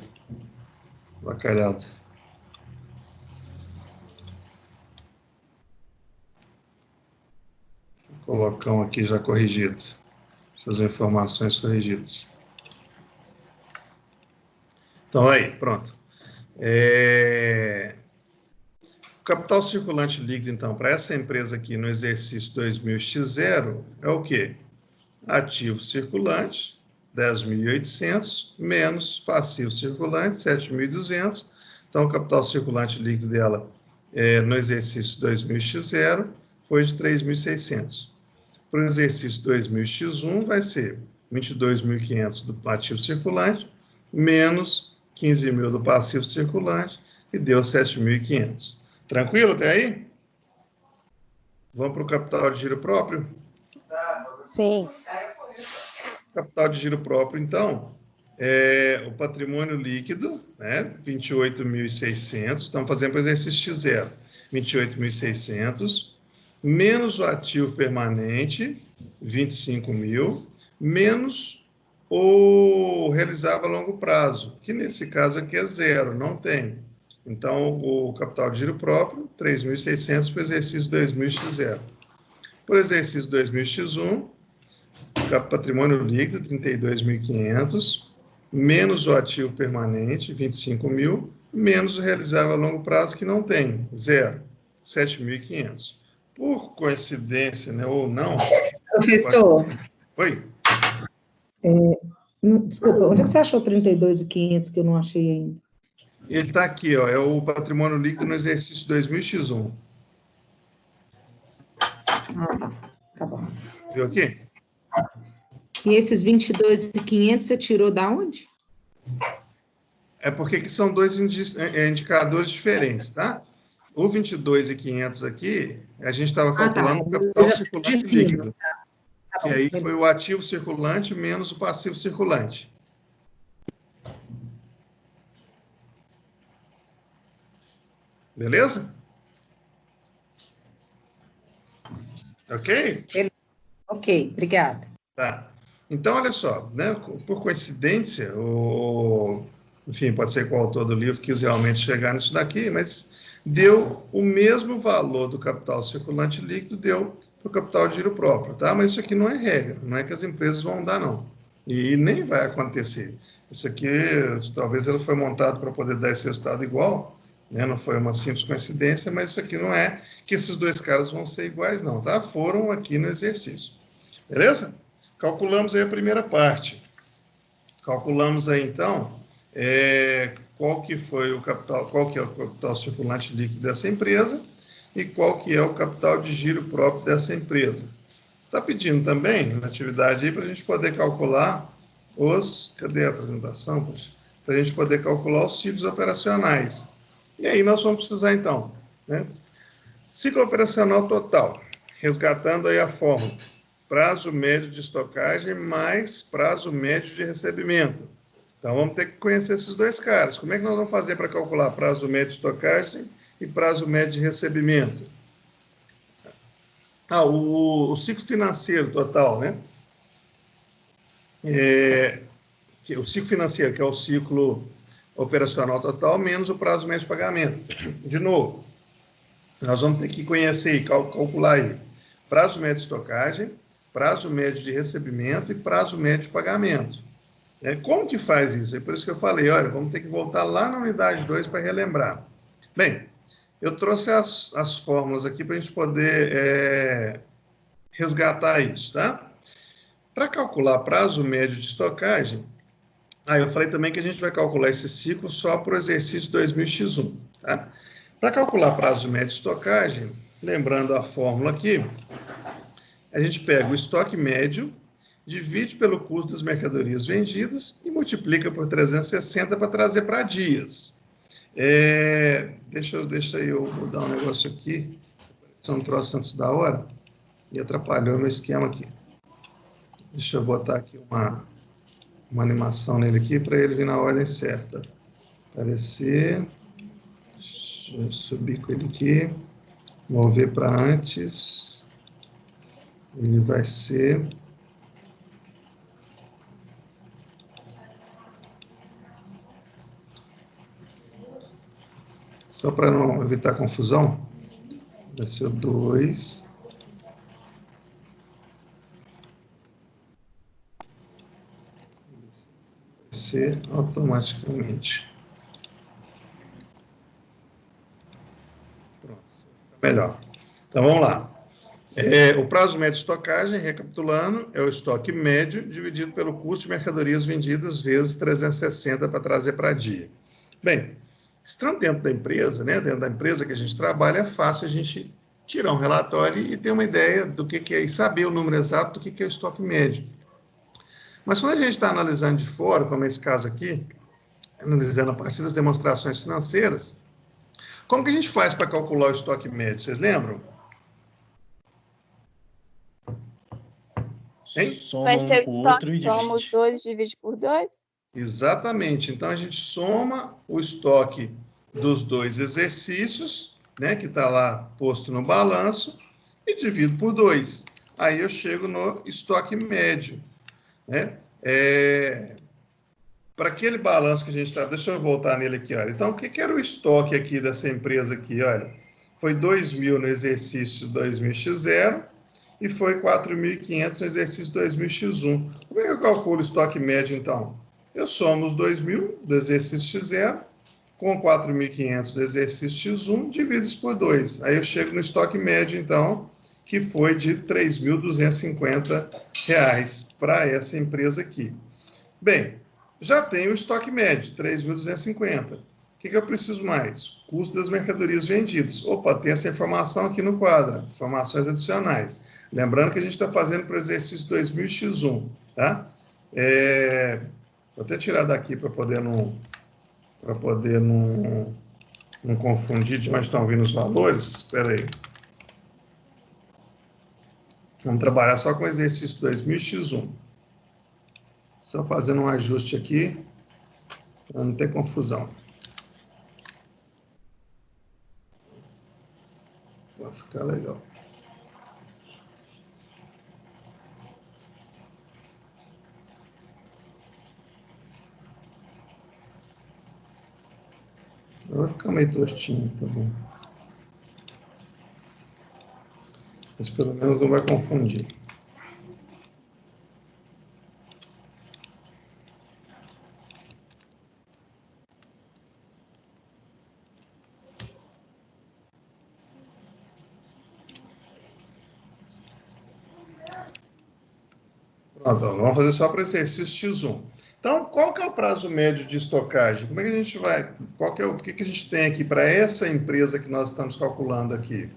bacalhado. Vou colocar um aqui já corrigido. Essas informações corrigidas. Então, aí, pronto. O capital circulante líquido, então, para essa empresa aqui no exercício 2000x0 é o quê? Ativo circulante, 10.800, menos passivo circulante, 7.200. Então, o capital circulante líquido dela no exercício 2000x0 foi de 3.600. Para o exercício 2000x1 vai ser 22.500 do ativo circulante, menos 15.000 do passivo circulante, e deu 7.500. Tranquilo até aí? Vamos para o capital de giro próprio? Sim. Capital de giro próprio, então, o patrimônio líquido, né, 28.600, estamos fazendo para o exercício X0, 28.600, menos o ativo permanente, 25.000, menos o realizável a longo prazo, que nesse caso aqui é zero, não tem. Então, o capital de giro próprio, 3.600 para o exercício 2000x0. Para o exercício 2000x1, patrimônio líquido, 32.500, menos o ativo permanente, 25.000, menos o realizável a longo prazo, que não tem, zero, 7.500. Por coincidência, né, ou não... Professor. Oi? Desculpa, onde é que você achou 32.500 que eu não achei ainda? Ele está aqui, ó, é o patrimônio líquido no exercício 2000x1. Tá bom. Viu aqui? E esses 22.500 você tirou da onde? É porque que são dois indicadores diferentes, tá? O 22.500 aqui, a gente estava calculando o capital circulante líquido. Tá bom, que aí foi o ativo circulante menos o passivo circulante. Beleza? Ok? Ok, obrigada. Tá. Então, olha só, né? Por coincidência, enfim, pode ser que o autor do livro quis realmente chegar nisso daqui, mas deu o mesmo valor do capital circulante líquido, deu para o capital de giro próprio, tá? Mas isso aqui não é regra, não é que as empresas vão dar, não. E nem vai acontecer. Isso aqui, talvez ele foi montado para poder dar esse resultado igual, né? Não foi uma simples coincidência, mas isso aqui não é que esses dois caras vão ser iguais, não, tá? Foram aqui no exercício. Beleza? Calculamos aí a primeira parte. Calculamos aí, então, qual que foi o capital, qual que é o capital circulante líquido dessa empresa e qual que é o capital de giro próprio dessa empresa. Está pedindo também, na atividade aí, para a gente poder calcular cadê a apresentação? Para a gente poder calcular os ciclos operacionais. E aí nós vamos precisar, então, né? Ciclo operacional total, resgatando aí a fórmula. Prazo médio de estocagem mais prazo médio de recebimento. Então, vamos ter que conhecer esses dois caras. Como é que nós vamos fazer para calcular prazo médio de estocagem e prazo médio de recebimento? O ciclo financeiro total, né? O ciclo financeiro, que é o ciclo operacional total, menos o prazo médio de pagamento. De novo, nós vamos ter que conhecer e calcular aí prazo médio de estocagem, prazo médio de recebimento e prazo médio de pagamento. Como que faz isso? É por isso que eu falei, olha, vamos ter que voltar lá na unidade 2 para relembrar. Bem, eu trouxe as fórmulas aqui para a gente poder resgatar isso, tá? Para calcular prazo médio de estocagem, eu falei também que a gente vai calcular esse ciclo só para o exercício 2000x1, tá? Para calcular prazo médio de estocagem, lembrando a fórmula aqui, a gente pega o estoque médio, divide pelo custo das mercadorias vendidas e multiplica por 360 para trazer para dias. Deixa eu mudar um negócio aqui, só um troço antes da hora, e atrapalhou meu esquema aqui. Deixa eu botar aqui uma animação nele aqui para ele vir na ordem certa. Aparecer. Deixa eu subir com ele aqui. Mover para antes. Ele vai ser... Só para não evitar confusão, vai ser o 2. Vai ser automaticamente. Pronto, melhor. Então, vamos lá. O prazo médio de estocagem, recapitulando, é o estoque médio dividido pelo custo de mercadorias vendidas vezes 360 para trazer para dia. Bem, estando dentro da empresa, né, dentro da empresa que a gente trabalha, é fácil a gente tirar um relatório e ter uma ideia do que é, e saber o número exato do que é o estoque médio. Mas quando a gente está analisando de fora, como é esse caso aqui, analisando a partir das demonstrações financeiras, como que a gente faz para calcular o estoque médio? Vocês lembram? Hein? Vai ser o estoque, soma os dois, divide por 2? Exatamente. Então, a gente soma o estoque dos 2 exercícios, né, que está lá posto no balanço, e divido por 2. Aí eu chego no estoque médio. Né? Para aquele balanço que a gente está... Deixa eu voltar nele aqui. Olha. Então, o que era o estoque aqui dessa empresa aqui? Olha, foi 2.000 no exercício 2000x0 e foi 4.500 no exercício 2000x1. Como é que eu calculo o estoque médio, então? Eu somo os 2.000 do exercício x0 com 4.500 do exercício x1, divido isso por 2. Aí eu chego no estoque médio, então, que foi de R$ 3.250 para essa empresa aqui. Bem, já tenho o estoque médio, 3.250. O que eu preciso mais? Custo das mercadorias vendidas. Opa, tem essa informação aqui no quadro, informações adicionais. Lembrando que a gente está fazendo para o exercício 2000x1, tá? Vou até tirar daqui para poder não confundir de onde estão vindo os valores. Espera aí. Vamos trabalhar só com o exercício 2000x1. Só fazendo um ajuste aqui, para não ter confusão. Vai ficar legal. Vai ficar meio tostinho, tá bom. Mas pelo menos não vai confundir. Pronto, vamos fazer só para o exercício x1. Então, qual que é o prazo médio de estocagem? Como é que a gente vai... o que a gente tem aqui para essa empresa que nós estamos calculando aqui?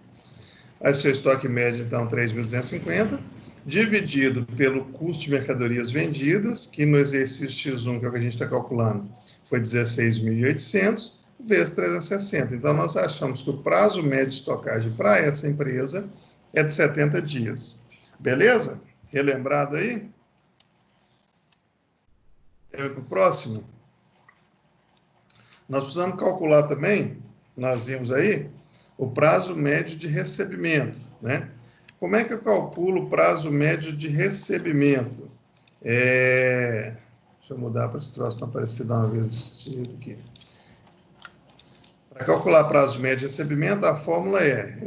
Vai ser o estoque médio, então, 3.250, dividido pelo custo de mercadorias vendidas, que no exercício x1, que é o que a gente está calculando, foi 16.800, vezes 360. Então, nós achamos que o prazo médio de estocagem para essa empresa é de 70 dias. Beleza? Relembrado aí? Vamos para o próximo. Nós precisamos calcular também, nós vimos aí, o prazo médio de recebimento, né? Como é que eu calculo o prazo médio de recebimento? Deixa eu mudar para esse troço não aparecer de uma vez aqui. Para calcular prazo médio de recebimento, a fórmula é,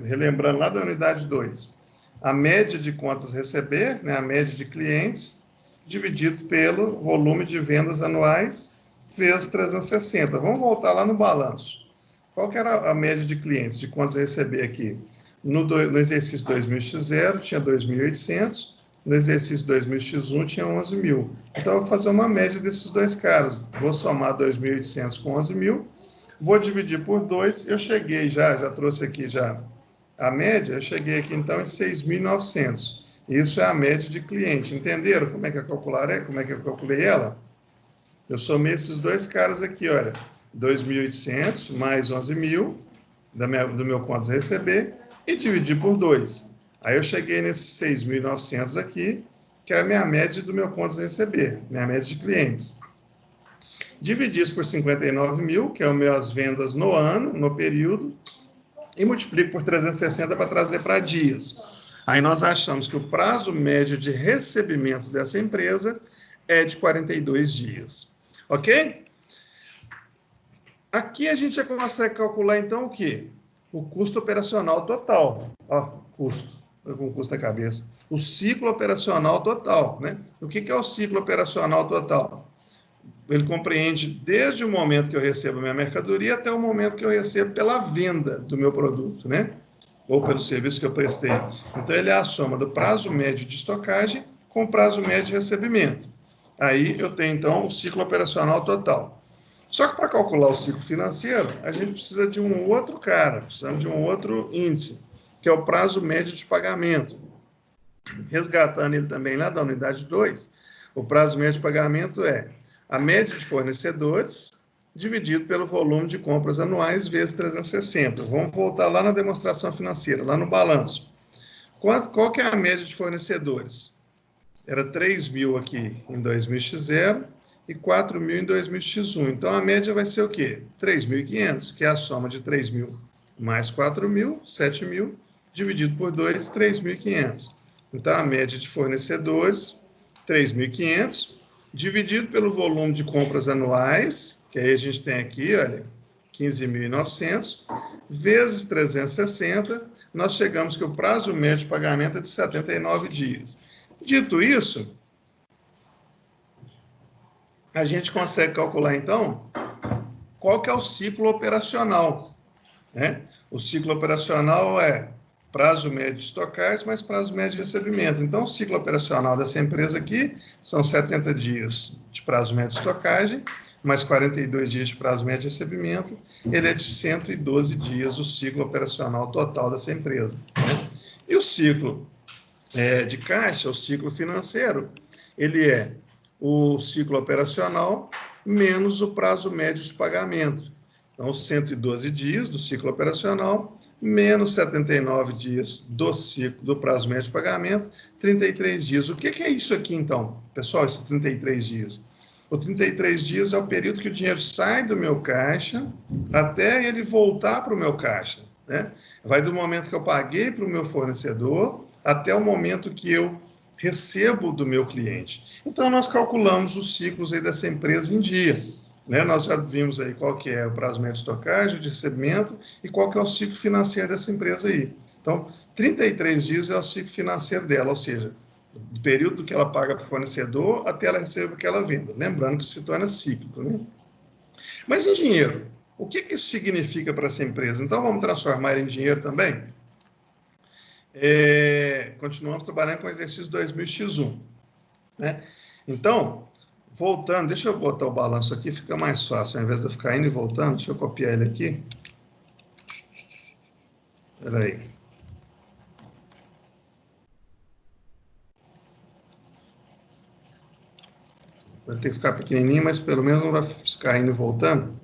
relembrando lá da unidade 2, a média de contas a receber, né, a média de clientes, dividido pelo volume de vendas anuais, vezes 360. Vamos voltar lá no balanço. Qual que era a média de clientes, de contas a receber aqui? No exercício 2000x0 tinha 2.800, no exercício 2000x1 tinha 11.000. Então, eu vou fazer uma média desses dois caras. Vou somar 2.800 com 11.000, vou dividir por 2, eu cheguei já trouxe aqui já a média, eu cheguei aqui então em 6.900. Isso é a média de cliente. Entenderam como é que eu como é que eu calculei ela? Eu somei esses dois caras aqui, olha, 2.800 mais 11.000 do meu contas a receber e dividi por 2. Aí eu cheguei nesses 6.900 aqui que é a minha média do meu contas a receber, minha média de clientes. Dividir isso por 59 mil, que é as minhas vendas no ano, no período, e multiplico por 360 para trazer para dias. Aí nós achamos que o prazo médio de recebimento dessa empresa é de 42 dias. Ok? Aqui a gente já consegue calcular, então, o quê? O custo operacional total. Ó, custo, com custo na cabeça. O ciclo operacional total, né? O que é o ciclo operacional total? Ele compreende desde o momento que eu recebo a minha mercadoria até o momento que eu recebo pela venda do meu produto, né? Ou pelo serviço que eu prestei. Então, ele é a soma do prazo médio de estocagem com o prazo médio de recebimento. Aí eu tenho, então, o ciclo operacional total. Só que para calcular o ciclo financeiro, a gente precisa de um outro cara, precisamos de um outro índice, que é o prazo médio de pagamento. Resgatando ele também lá da unidade 2, o prazo médio de pagamento é a média de fornecedores dividido pelo volume de compras anuais vezes 360. Vamos voltar lá na demonstração financeira, lá no balanço. Qual que é a média de fornecedores? Era 3 mil aqui em 2000x0 e 4 mil em 2000x1. Então, a média vai ser o quê? 3.500, que é a soma de 3 mil mais 4 mil, 7 mil, dividido por 2, 3.500. Então, a média de fornecedores, 3.500, dividido pelo volume de compras anuais, que aí a gente tem aqui, olha, 15.900, vezes 360, nós chegamos que o prazo médio de pagamento é de 79 dias. Dito isso, a gente consegue calcular, então, qual que é o ciclo operacional, né? O ciclo operacional é prazo médio de estocagem mais prazo médio de recebimento. Então, o ciclo operacional dessa empresa aqui são 70 dias de prazo médio de estocagem, mais 42 dias de prazo médio de recebimento, ele é de 112 dias o ciclo operacional total dessa empresa, né? E o ciclo de caixa, o ciclo financeiro, ele é o ciclo operacional menos o prazo médio de pagamento. Então, 112 dias do ciclo operacional, menos 79 dias do ciclo do prazo médio de pagamento, 33 dias. O que é isso aqui, então, pessoal, esses 33 dias? O 33 dias é o período que o dinheiro sai do meu caixa até ele voltar para o meu caixa, né? Vai do momento que eu paguei para o meu fornecedor até o momento que eu recebo do meu cliente. Então, nós calculamos os ciclos aí dessa empresa em dia, né? Nós já vimos aí qual que é o prazo médio de estocagem, de recebimento e qual que é o ciclo financeiro dessa empresa aí. Então, 33 dias é o ciclo financeiro dela, ou seja, do período que ela paga para o fornecedor até ela receber o que ela venda. Lembrando que isso se torna cíclico, né? Mas em dinheiro, o que isso significa para essa empresa? Então, vamos transformar em dinheiro também? Continuamos trabalhando com o exercício 2000x1, né? Então, voltando, deixa eu botar o balanço aqui, fica mais fácil, ao invés de eu ficar indo e voltando, deixa eu copiar ele aqui. Espera aí. Vai ter que ficar pequenininho, mas pelo menos não vai ficar indo e voltando.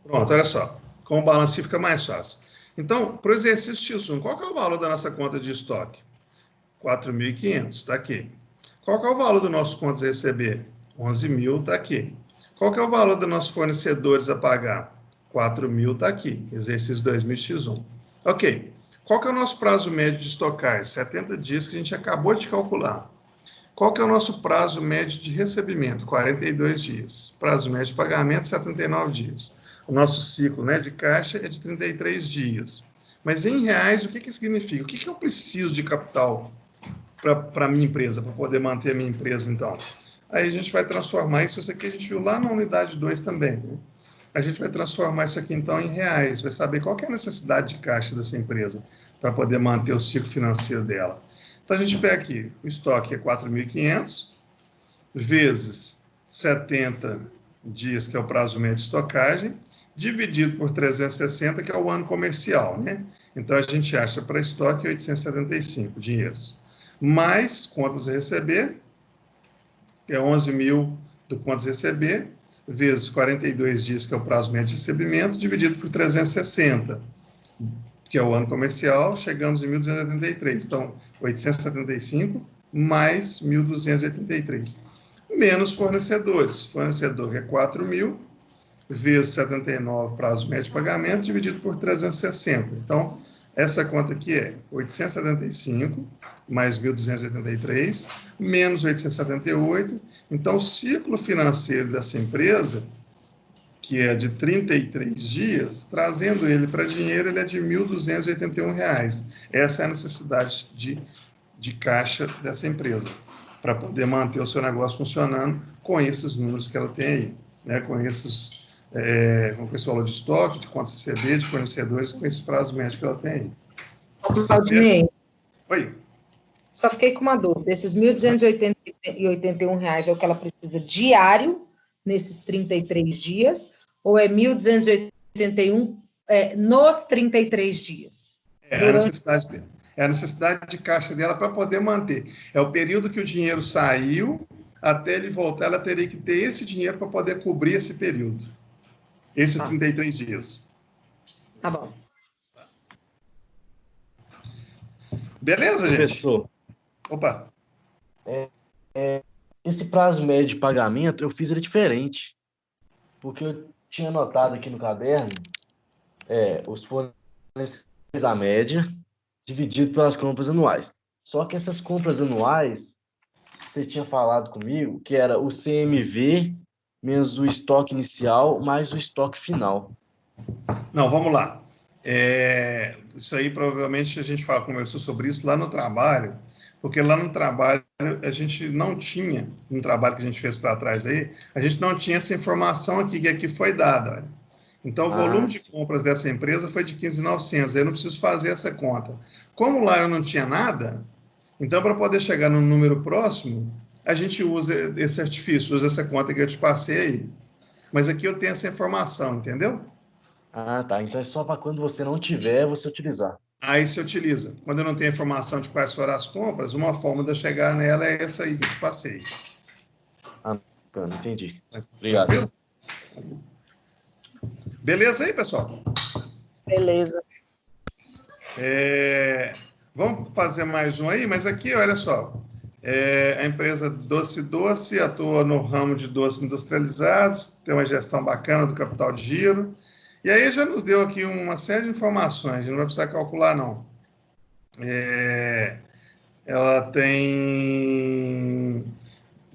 Pronto, olha só. Com o balanço fica mais fácil. Então, para o exercício X1, qual que é o valor da nossa conta de estoque? 4.500, está aqui. Qual que é o valor do nosso contas a receber? 11.000, está aqui. Qual que é o valor dos nossos fornecedores a pagar? 4.000, está aqui. Exercício 2000x1. Ok. Qual que é o nosso prazo médio de estocagem? 70 dias que a gente acabou de calcular. Qual que é o nosso prazo médio de recebimento? 42 dias. Prazo médio de pagamento, 79 dias. O nosso ciclo, né, de caixa é de 33 dias. Mas em reais, o que significa? O que eu preciso de capital para a minha empresa, para poder manter a minha empresa, então? Aí a gente vai transformar isso aqui, a gente viu lá na unidade 2 também, né? A gente vai transformar isso aqui, então, em reais, vai saber qual que é a necessidade de caixa dessa empresa para poder manter o ciclo financeiro dela. Então, a gente pega aqui, o estoque é 4.500, vezes 70 dias, que é o prazo médio de estocagem, dividido por 360, que é o ano comercial, né? Então, a gente acha para estoque 875 dinheiros. Mais contas a receber, que é 11.000 do contas a receber, vezes 42 dias, que é o prazo médio de recebimento, dividido por 360, que é o ano comercial, chegamos em 1.283. Então, 875 mais 1.283. Menos fornecedores. Fornecedor que é 4.000, vezes 79 prazo médio de pagamento, dividido por 360. Então, essa conta aqui é 875 mais 1.283, menos 878. Então, o ciclo financeiro dessa empresa, que é de 33 dias, trazendo ele para dinheiro, ele é de R$ 1.281. Essa é a necessidade de caixa dessa empresa, para poder manter o seu negócio funcionando com esses números que ela tem aí, né? Com o valor de estoque, de contas CCD, de fornecedores, com esse prazo médio que ela tem aí. Claudinei, Oi. só fiquei com uma dúvida. Esses R$ 1.281 é o que ela precisa diário, nesses 33 dias, ou é 1.281 nos 33 dias? É a necessidade de caixa dela para poder manter. É o período que o dinheiro saiu, até ele voltar, ela teria que ter esse dinheiro para poder cobrir esse período. Esses 33 dias. Tá bom. Beleza, gente? Professor, Opa. esse prazo médio de pagamento, eu fiz ele diferente. Porque eu tinha anotado aqui no caderno os fornecedores a média, dividido pelas compras anuais. Só que essas compras anuais, você tinha falado comigo, que era o CMV menos o estoque inicial, mais o estoque final. Não, vamos lá. Isso aí provavelmente a gente conversou sobre isso lá no trabalho, porque lá no trabalho a gente não tinha, no trabalho que a gente fez para trás aí, a gente não tinha essa informação aqui, que aqui foi dada. Olha. Então, o volume de compras dessa empresa foi de 15.900, eu não preciso fazer essa conta. Como lá eu não tinha nada, então, para poder chegar no número próximo, a gente usa esse artifício, usa essa conta que eu te passei aí. Mas aqui eu tenho essa informação, entendeu? Ah, tá. Então é só para quando você não tiver, você utilizar. Aí você utiliza. Quando eu não tenho informação de quais foram as compras, uma forma de eu chegar nela é essa aí que eu te passei. Ah, bacana, entendi. Obrigado. Tranquilo? Beleza aí, pessoal? Beleza. Vamos fazer mais um aí, mas aqui, olha só. A empresa Doce atua no ramo de doces industrializados, tem uma gestão bacana do capital de giro. E aí já nos deu aqui uma série de informações, a gente não vai precisar calcular, não. Ela tem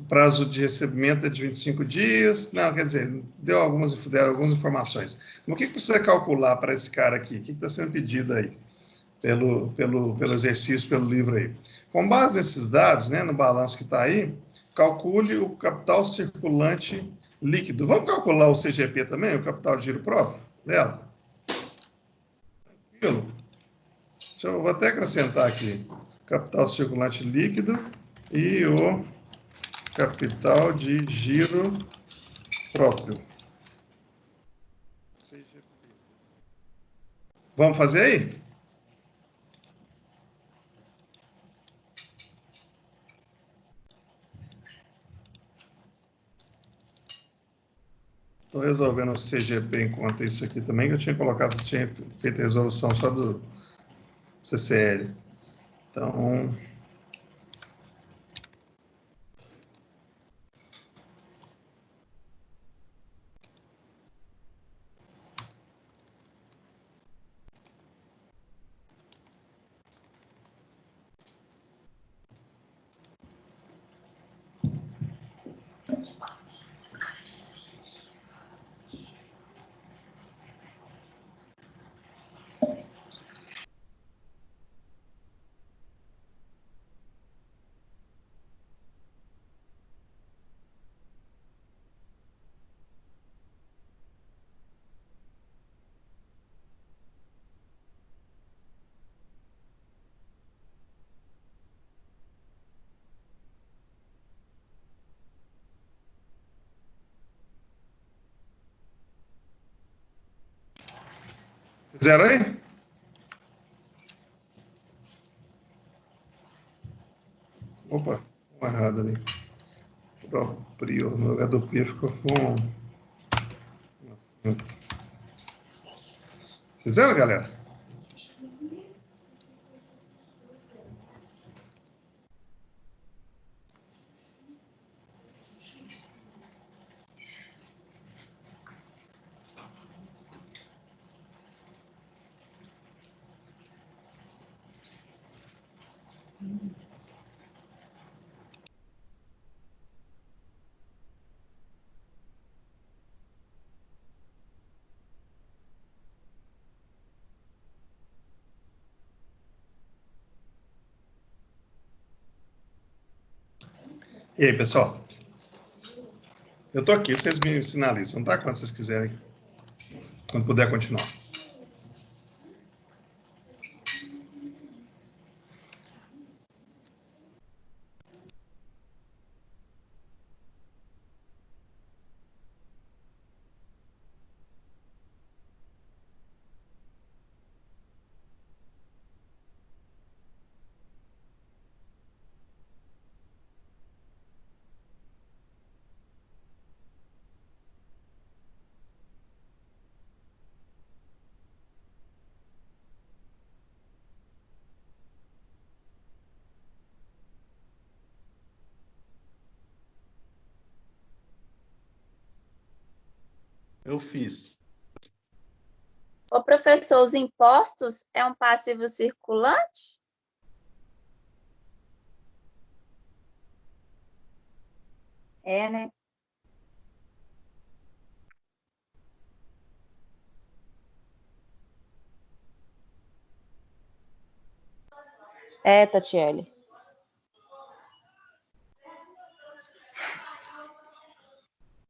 prazo de recebimento de 25 dias. Não, quer dizer, deram algumas informações. Mas o que precisa calcular para esse cara aqui? O que está sendo pedido aí? Pelo exercício, pelo livro aí. Com base nesses dados, né, no balanço que está aí, calcule o capital circulante líquido. Vamos calcular o CGP também, o capital de giro próprio dela? Tranquilo? Eu vou até acrescentar aqui. Capital circulante líquido e o capital de giro próprio. Vamos fazer aí? Estou resolvendo o CGP enquanto isso aqui também, que eu tinha feito a resolução só do CCL. Então, fizeram aí? Opa, uma errada ali. Próprio, no lugar do P ficou com uma. Fizeram, galera? E aí, pessoal? Eu tô aqui, vocês me sinalizam, tá? Quando vocês quiserem, quando puder continuar. Eu fiz. Ô, professor, os impostos é um passivo circulante? É, né? É, Tatiele.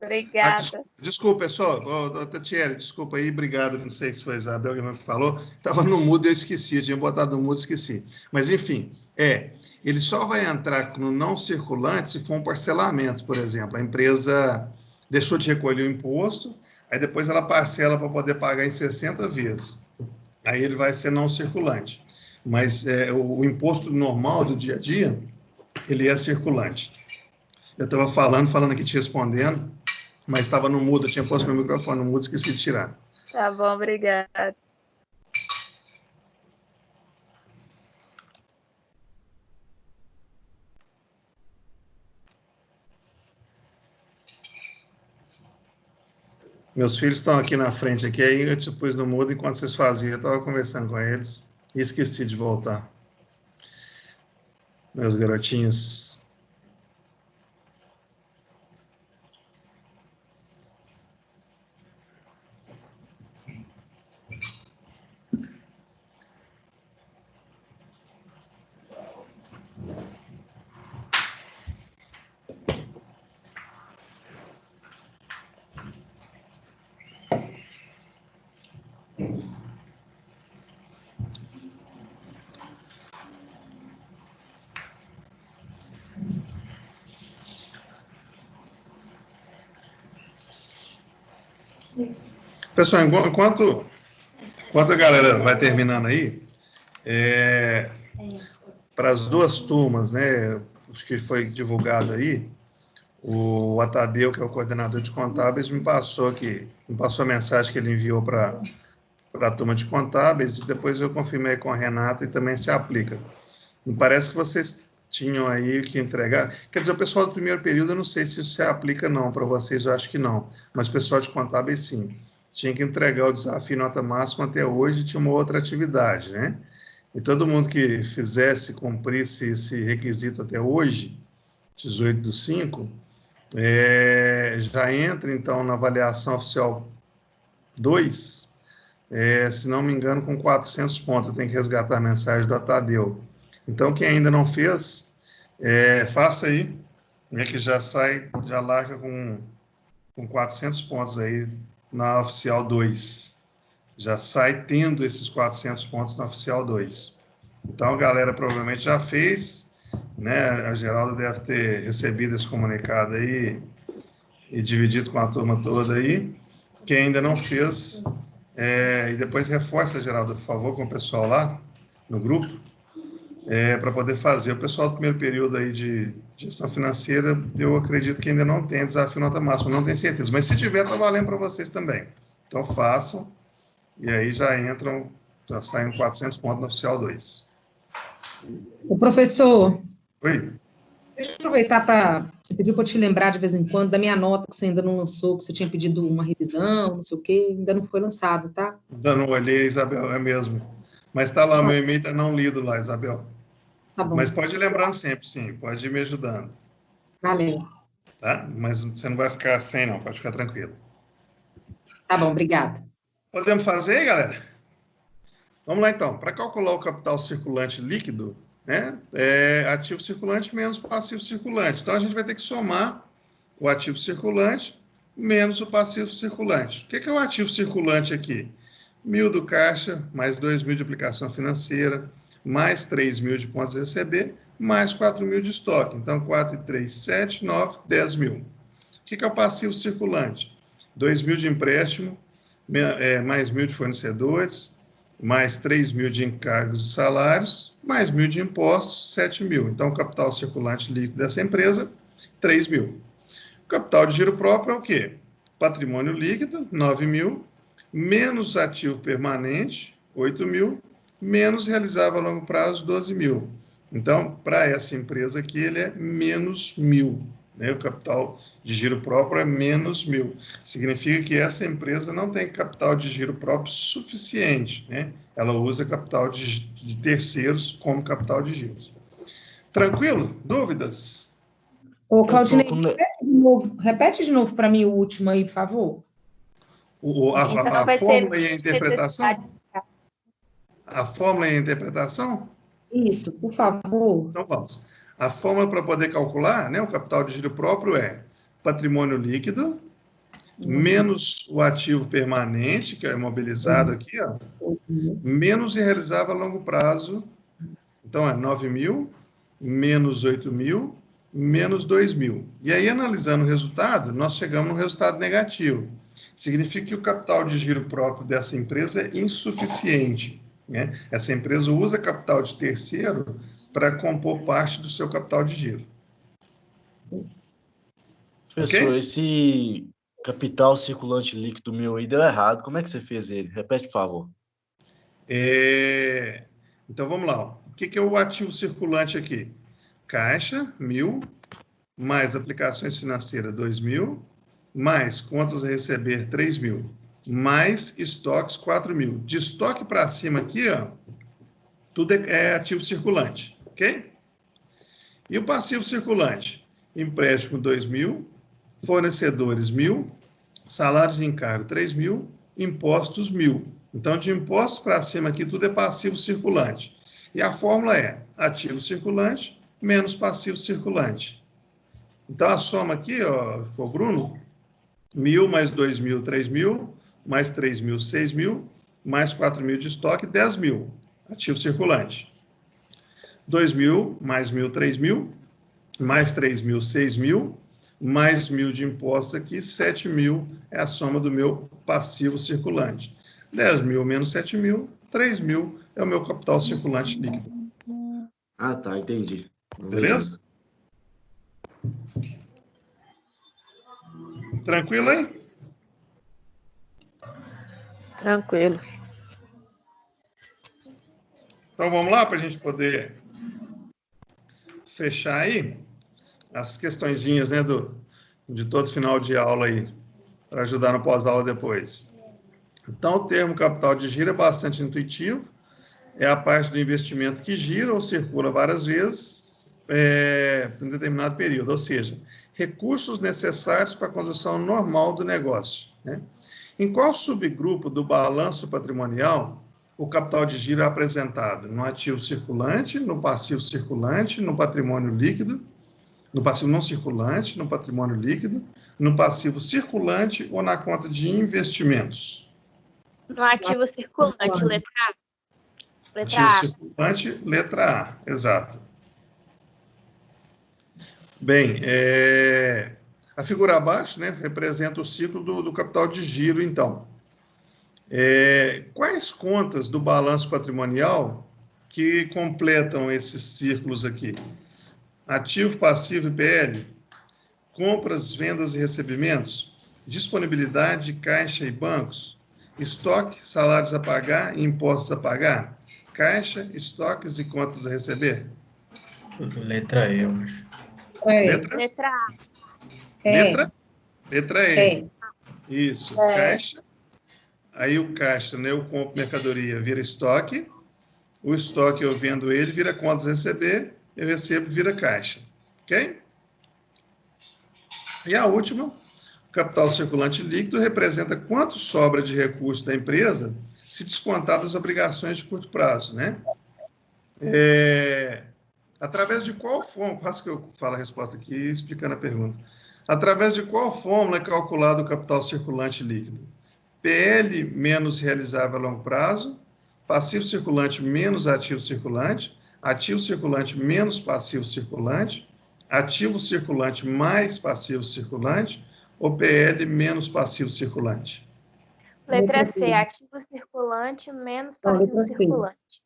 Obrigada. Desculpa, pessoal. Tatiele, desculpa aí, obrigado. Não sei se foi a Isabel que me falou. Estava no mudo e eu esqueci. Eu tinha botado no mudo e esqueci. Mas, enfim, ele só vai entrar no não circulante se for um parcelamento, por exemplo. A empresa deixou de recolher o imposto, aí depois ela parcela para poder pagar em 60 vezes. Aí ele vai ser não circulante. Mas o imposto normal do dia a dia, ele é circulante. Eu estava falando aqui te respondendo, mas estava no mudo, eu tinha posto meu microfone no mudo, esqueci de tirar. Tá bom, obrigada. Meus filhos estão aqui na frente, aqui, aí eu te pus no mudo enquanto vocês faziam. Eu estava conversando com eles e esqueci de voltar. Meus garotinhos. Pessoal, enquanto a galera vai terminando aí, para as duas turmas, né, os que foi divulgado aí, o Atadeu, que é o coordenador de contábeis, me passou a mensagem que ele enviou para a turma de contábeis, e depois eu confirmei com a Renata e também se aplica. Me parece que vocês tinham aí que entregar. Quer dizer, o pessoal do primeiro período, eu não sei se isso se aplica não, para vocês eu acho que não, mas o pessoal de contábeis sim. Tinha que entregar o desafio nota máxima até hoje, tinha uma outra atividade, né? E todo mundo que cumprisse esse requisito até hoje, 18/5, já entra, então, na avaliação oficial 2, se não me engano, com 400 pontos. Eu tenho que resgatar a mensagem do Atadeu. Então, quem ainda não fez, faça aí, né, que já larga com 400 pontos aí na oficial 2. Já sai tendo esses 400 pontos na oficial 2. Então, a galera provavelmente já fez, né? A Geralda deve ter recebido esse comunicado aí e dividido com a turma toda aí. Quem ainda não fez, e depois reforça, Geralda, por favor, com o pessoal lá no grupo, para poder fazer. O pessoal do primeiro período aí de gestão financeira, eu acredito que ainda não tem desafio nota máxima, não tenho certeza. Mas se tiver, está valendo para vocês também. Então, façam, e aí já saem 400 pontos no oficial 2. O professor, Oi? deixa eu aproveitar para... Você pediu para eu te lembrar de vez em quando da minha nota que você ainda não lançou, que você tinha pedido uma revisão, não sei o quê, ainda não foi lançado, tá? Ainda não olhei, Isabel, é mesmo. Mas está lá, meu e-mail está não lido lá, Isabel. Tá bom. Mas pode ir lembrando sempre, sim, pode ir me ajudando, Valeu. tá? Mas você não vai ficar sem, não, pode ficar tranquilo. Tá bom, obrigada. Podemos fazer, galera? Vamos lá, então. Para calcular o capital circulante líquido, né, é ativo circulante menos passivo circulante. Então, a gente vai ter que somar o ativo circulante menos o passivo circulante. O que é o ativo circulante aqui? 1.000 do caixa, mais 2.000 de aplicação financeira, mais 3.000 de contas a receber, mais 4.000 de estoque. Então, 4 e 3, 7, 9, 10.000. O que é o passivo circulante? 2.000 de empréstimo, mais 1.000 de fornecedores, mais 3.000 de encargos e salários, mais 1.000 de impostos, 7.000. Então, o capital circulante líquido dessa empresa, 3.000. O capital de giro próprio é o quê? Patrimônio líquido, 9.000, menos ativo permanente, 8.000, menos realizável a longo prazo, 12.000. Então, para essa empresa aqui, ele é menos 1.000. Né? O capital de giro próprio é menos 1.000. Significa que essa empresa não tem capital de giro próprio suficiente. Né? Ela usa capital de terceiros como capital de giro. Tranquilo? Dúvidas? Ô, Claudinei, repete de novo para mim o último aí, por favor. A fórmula e a interpretação? A fórmula e a interpretação? Isso, por favor. Então vamos. A fórmula para poder calcular, né, o capital de giro próprio é patrimônio líquido menos o ativo permanente, que é imobilizado aqui, ó, menos o realizável a longo prazo. Então é 9.000 menos 8.000 menos 2.000. E aí, analisando o resultado, nós chegamos no resultado negativo. Significa que o capital de giro próprio dessa empresa é insuficiente. Né? Essa empresa usa capital de terceiro para compor parte do seu capital de giro. Professor, Okay? Esse capital circulante líquido meu aí deu errado. Como é que você fez ele? Repete, por favor. Então, vamos lá. O que é o ativo circulante aqui? Caixa, 1.000, mais aplicações financeiras, 2.000, mais contas a receber, 3.000, mais estoques, 4.000. De estoque para cima aqui, ó, tudo é ativo circulante, ok? E o passivo circulante? Empréstimo, 2.000, fornecedores, 1.000, salários e encargo, 3.000, impostos, 1.000. Então, de impostos para cima aqui, tudo é passivo circulante. E a fórmula é ativo circulante menos passivo circulante. Então, a soma aqui, ó, foi o Bruno, 1.000 mais 2.000, 3.000, mais 3.000, 6.000, mais 4.000 de estoque, 10.000, ativo circulante. 2.000 mais 1.000, 3.000, mais 3.000, 6.000, mais 1.000 de imposto aqui, 7.000 é a soma do meu passivo circulante. 10.000 menos 7.000, 3.000 é o meu capital circulante líquido. Ah, tá, entendi. Beleza? Tranquilo aí? Tranquilo. Então vamos lá para a gente poder fechar aí as questõezinhas, né, de todo final de aula aí, para ajudar no pós-aula depois. Então, o termo capital de giro é bastante intuitivo, é a parte do investimento que gira ou circula várias vezes em um determinado período, ou seja, recursos necessários para a condução normal do negócio. Né? Em qual subgrupo do balanço patrimonial o capital de giro é apresentado? No ativo circulante, no passivo circulante, no patrimônio líquido, no passivo não circulante, no patrimônio líquido, no passivo circulante ou na conta de investimentos? No ativo circulante, letra A. Letra Ativo A. circulante, letra A, exato. Bem, a figura abaixo, né, representa o ciclo do capital de giro, então. Quais contas do balanço patrimonial que completam esses círculos aqui? Ativo, passivo e PL, compras, vendas e recebimentos, disponibilidade, caixa e bancos, estoque, salários a pagar e impostos a pagar, caixa, estoques e contas a receber? Letra E, eu acho. Letra A. Letra E. Isso, caixa. Aí o caixa, né, eu compro mercadoria, vira estoque. o estoque eu vendo ele, vira contas a receber, eu recebo, vira caixa. Ok? E a última, o capital circulante líquido representa quanto sobra de recursos da empresa se descontar das obrigações de curto prazo, né? Através de qual fórmula, quase que eu falo a resposta aqui explicando a pergunta. Através de qual fórmula é calculado o capital circulante líquido? PL menos realizável a longo prazo, passivo circulante menos ativo circulante menos passivo circulante, ativo circulante mais passivo circulante, ou PL menos passivo circulante? Letra C, ativo circulante menos passivo letra C. circulante.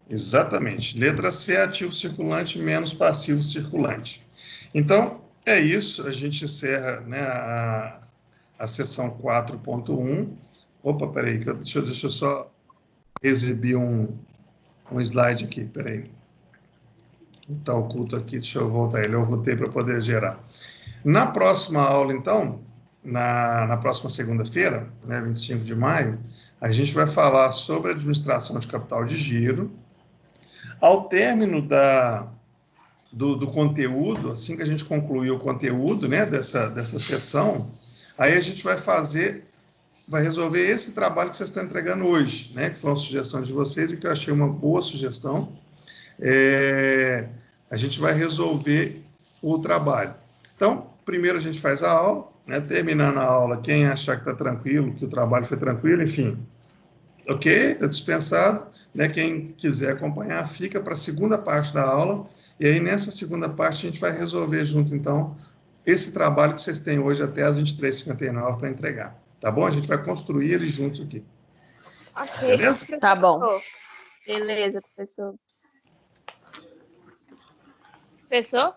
Exatamente. Letra C, ativo circulante menos passivo circulante. Então, é isso. A gente encerra, né, a seção 4.1. Opa, peraí, deixa eu só exibir um slide aqui, peraí. Está oculto aqui, deixa eu voltar ele. Eu ocultei para poder gerar. Na próxima aula, então, na próxima segunda-feira, né, 25 de maio, a gente vai falar sobre a administração de capital de giro. Ao término do conteúdo, assim que a gente concluir o conteúdo, né, dessa sessão, aí a gente vai resolver esse trabalho que vocês estão entregando hoje, né, que foram sugestões de vocês e que eu achei uma boa sugestão. A gente vai resolver o trabalho. Então, primeiro a gente faz a aula, né, terminando a aula, quem achar que está tranquilo, que o trabalho foi tranquilo, enfim, ok, está dispensado, né? Quem quiser acompanhar, fica para a segunda parte da aula, e aí nessa segunda parte a gente vai resolver juntos, então, esse trabalho que vocês têm hoje até às 23h59 para entregar, tá bom? A gente vai construir ele juntos aqui. Ok. Beleza? Tá bom. Beleza, professor. Professor?